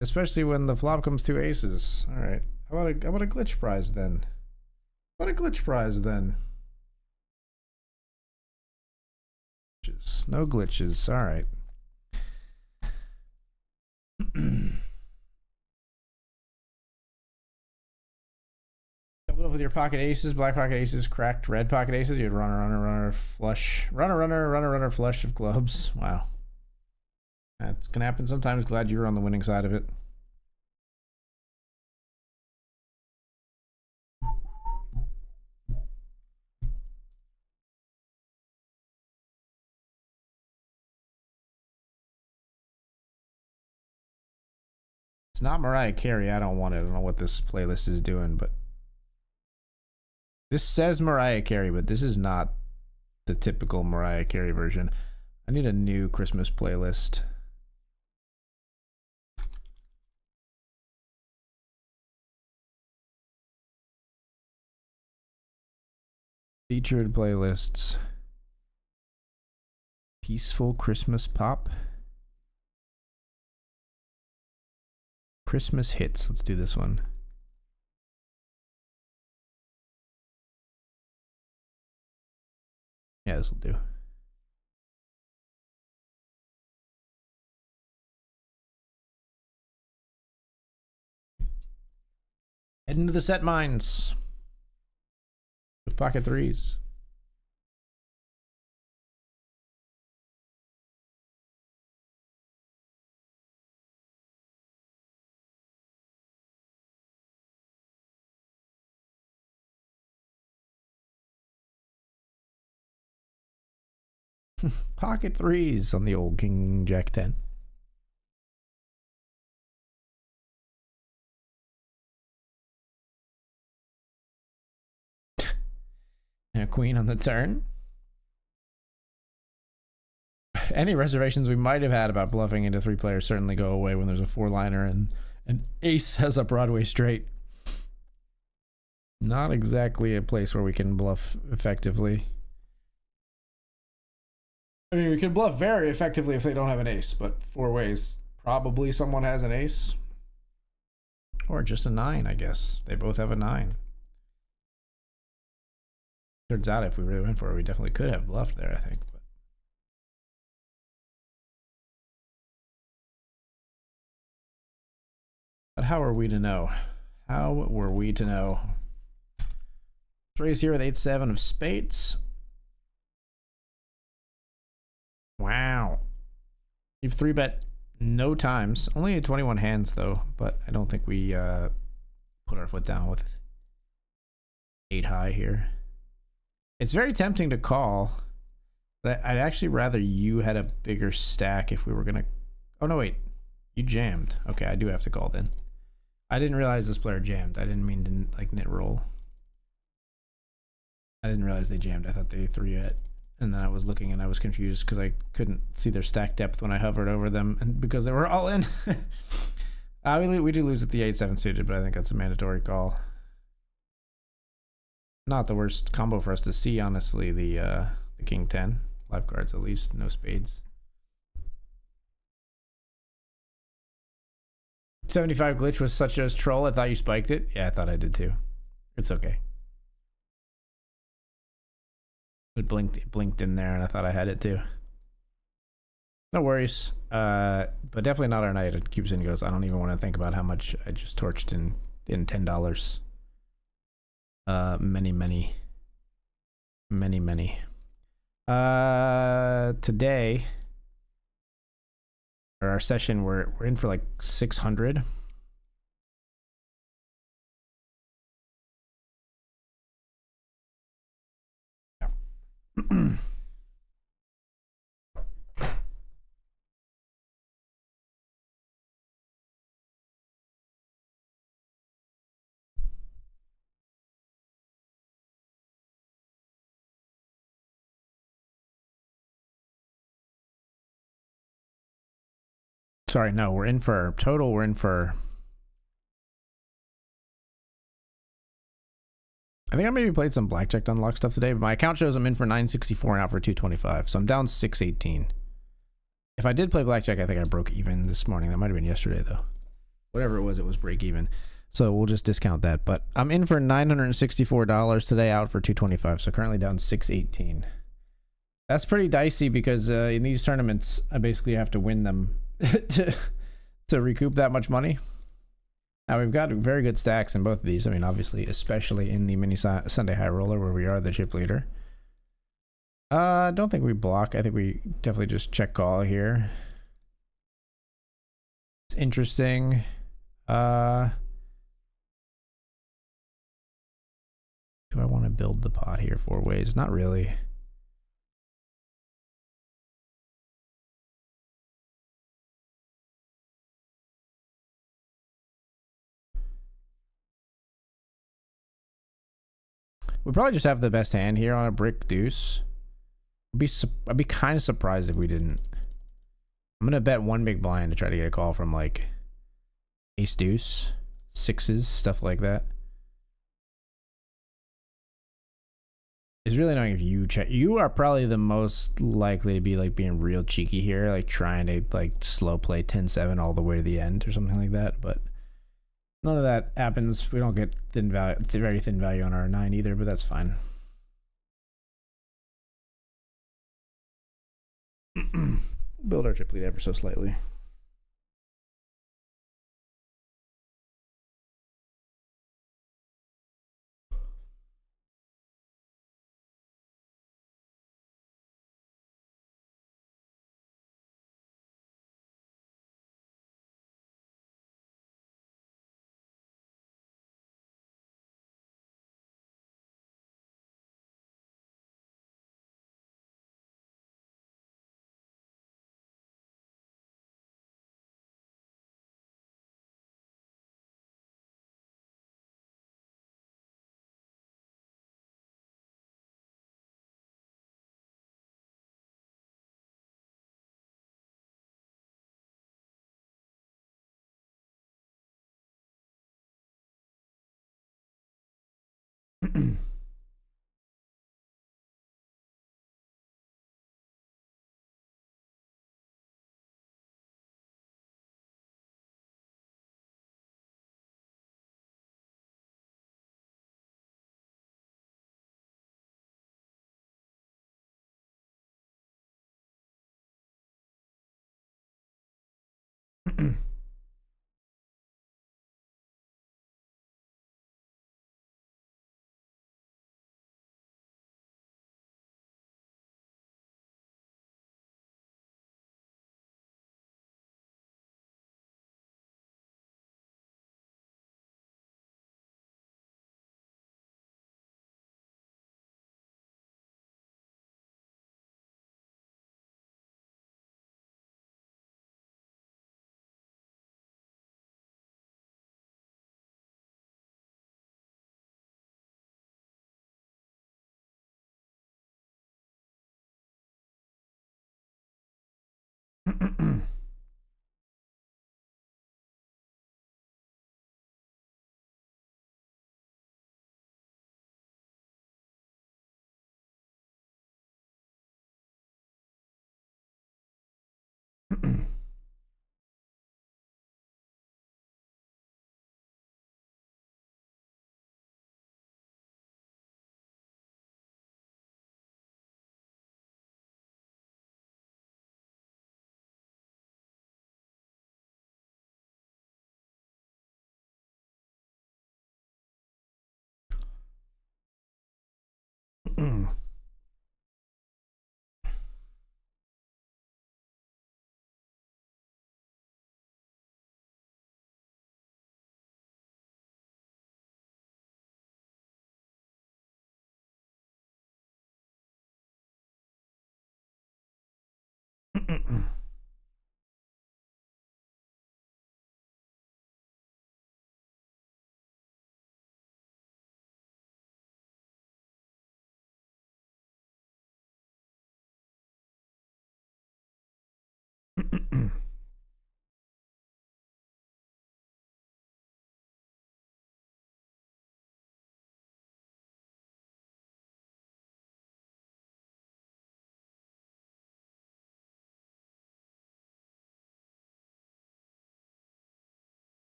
Especially when the flop comes 2 aces. Alright. How about a glitch prize then? What a glitch prize then? No glitches. Alright. Doubled up with your pocket aces, black pocket aces, cracked red pocket aces. You had runner, flush. Runner, flush of clubs. Wow. That's gonna happen sometimes. Glad you were on the winning side of it. It's not Mariah Carey. I don't want it. I don't know what this playlist is doing, but this says Mariah Carey, but this is not the typical Mariah Carey version. I need a new Christmas playlist. Featured playlists. Peaceful Christmas pop. Christmas hits. Let's do this one. Yeah, this will do. Head into the set mines with pocket threes. Pocket threes on the old King Jack 10. And a queen on the turn. Any reservations we might have had about bluffing into 3 players certainly go away when there's a 4-liner and an ace has a Broadway straight. Not exactly a place where we can bluff effectively. I mean, we can bluff very effectively if they don't have an ace, but 4 ways. Probably someone has an ace. Or just a 9, I guess. They both have a 9. Turns out if we really went for it, we definitely could have bluffed there, I think. But how are we to know? How were we to know? Let's raise here with 8-7 of spades. Wow. You've 3-bet no times. Only at 21 hands though, but I don't think we put our foot down with 8 high here. It's very tempting to call. But I'd actually rather you had a bigger stack if we were gonna. Oh no, wait. You jammed. Okay, I do have to call then. I didn't realize this player jammed. I didn't mean to like nit roll. I didn't realize they jammed. I thought they 3-bet. And then I was looking and I was confused because I couldn't see their stack depth when I hovered over them, and because they were all in. We do lose with the 8-7 suited, but I think that's a mandatory call. Not the worst combo for us to see, honestly. The King 10 live cards, at least, no spades. 75 glitch was such a troll. I thought you spiked it. Yeah, I thought I did too. It's okay. It blinked in there, and I thought I had it too. No worries. But definitely not our night. It keeps in goes. I don't even want to think about how much I just torched in $10. Many. Today, or our session, we're in for like 600. Sorry, no, we're in for total. We're in for. I think I maybe played some blackjack to unlock stuff today, but my account shows I'm in for 964 and out for 225, so I'm down 618. If I did play blackjack, I think I broke even this morning. That might have been yesterday, though. Whatever it was break even. So we'll just discount that. But I'm in for $964 today, out for 225, so currently down 618. That's pretty dicey because in these tournaments, I basically have to win them to recoup that much money. Now, we've got very good stacks in both of these. I mean, obviously, especially in the mini Sunday high roller where we are the chip leader. I don't think we block. I think we definitely just check call here. It's interesting. Do I want to build the pot here 4 ways? Not really. We probably just have the best hand here on a brick deuce. I'd be kind of surprised if we didn't. I'm gonna bet 1 big blind to try to get a call from like ace deuce, sixes, stuff like that. It's really annoying if you check. You are probably the most likely to be like being real cheeky here, like trying to like slow play 10-7 all the way to the end or something like that. But none of that happens. We don't get thin value, very thin value on our 9 either, but that's fine. Build our chip lead ever so slightly.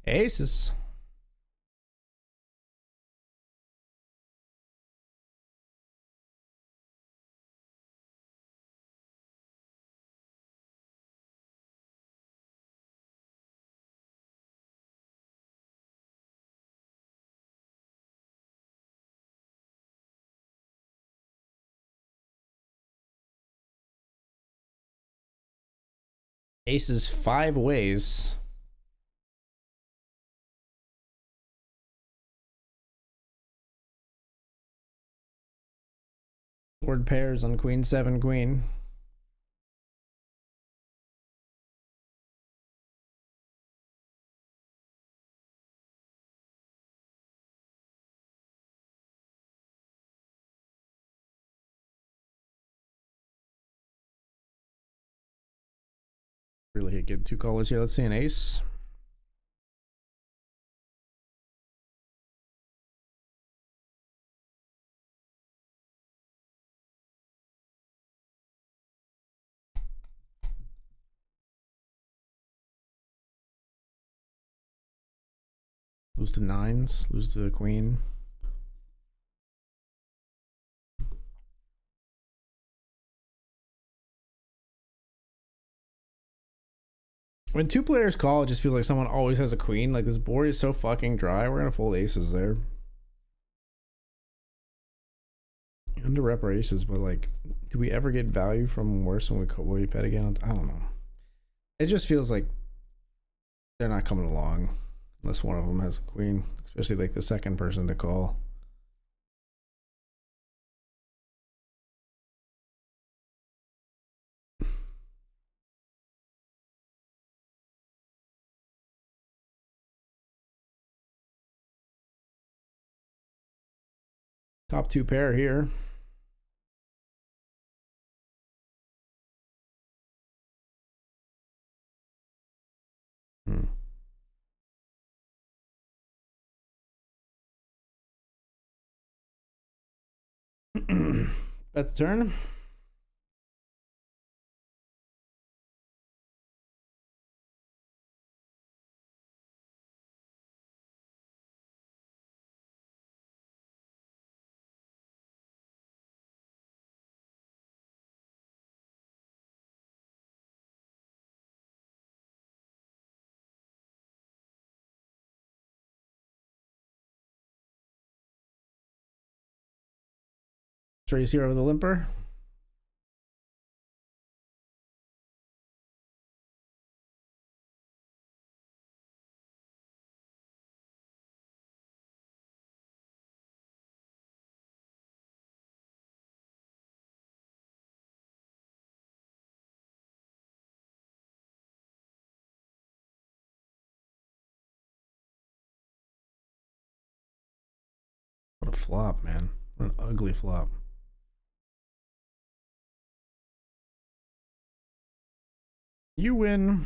Aces. Aces 5 ways. Word pairs on queen 7 queen. Really hit good 2 callers here. Let's see an ace. Lose to 9s. Lose to the queen. When 2 players call, it just feels like someone always has a queen. Like, this board is so fucking dry. We're gonna fold aces there. Under rep our aces, but like, do we ever get value from worse when we bet again? I don't know. It just feels like they're not coming along unless one of them has a queen, especially like the second person to call. Top 2 pair here. Bet the turn. Trace here with a limper. flop, man. What an ugly flop. You win.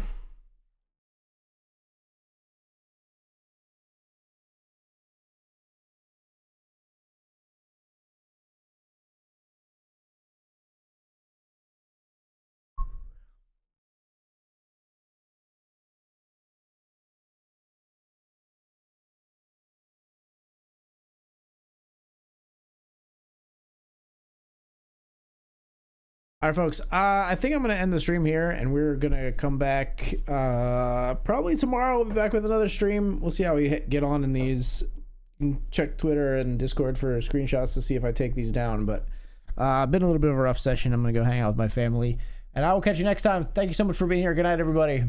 All right, folks. I think I'm going to end the stream here, and we're going to come back probably tomorrow. We'll be back with another stream. We'll see how we get on in these. You can check Twitter and Discord for screenshots to see if I take these down. But been a little bit of a rough session. I'm going to go hang out with my family, and I will catch you next time. Thank you so much for being here. Good night, everybody.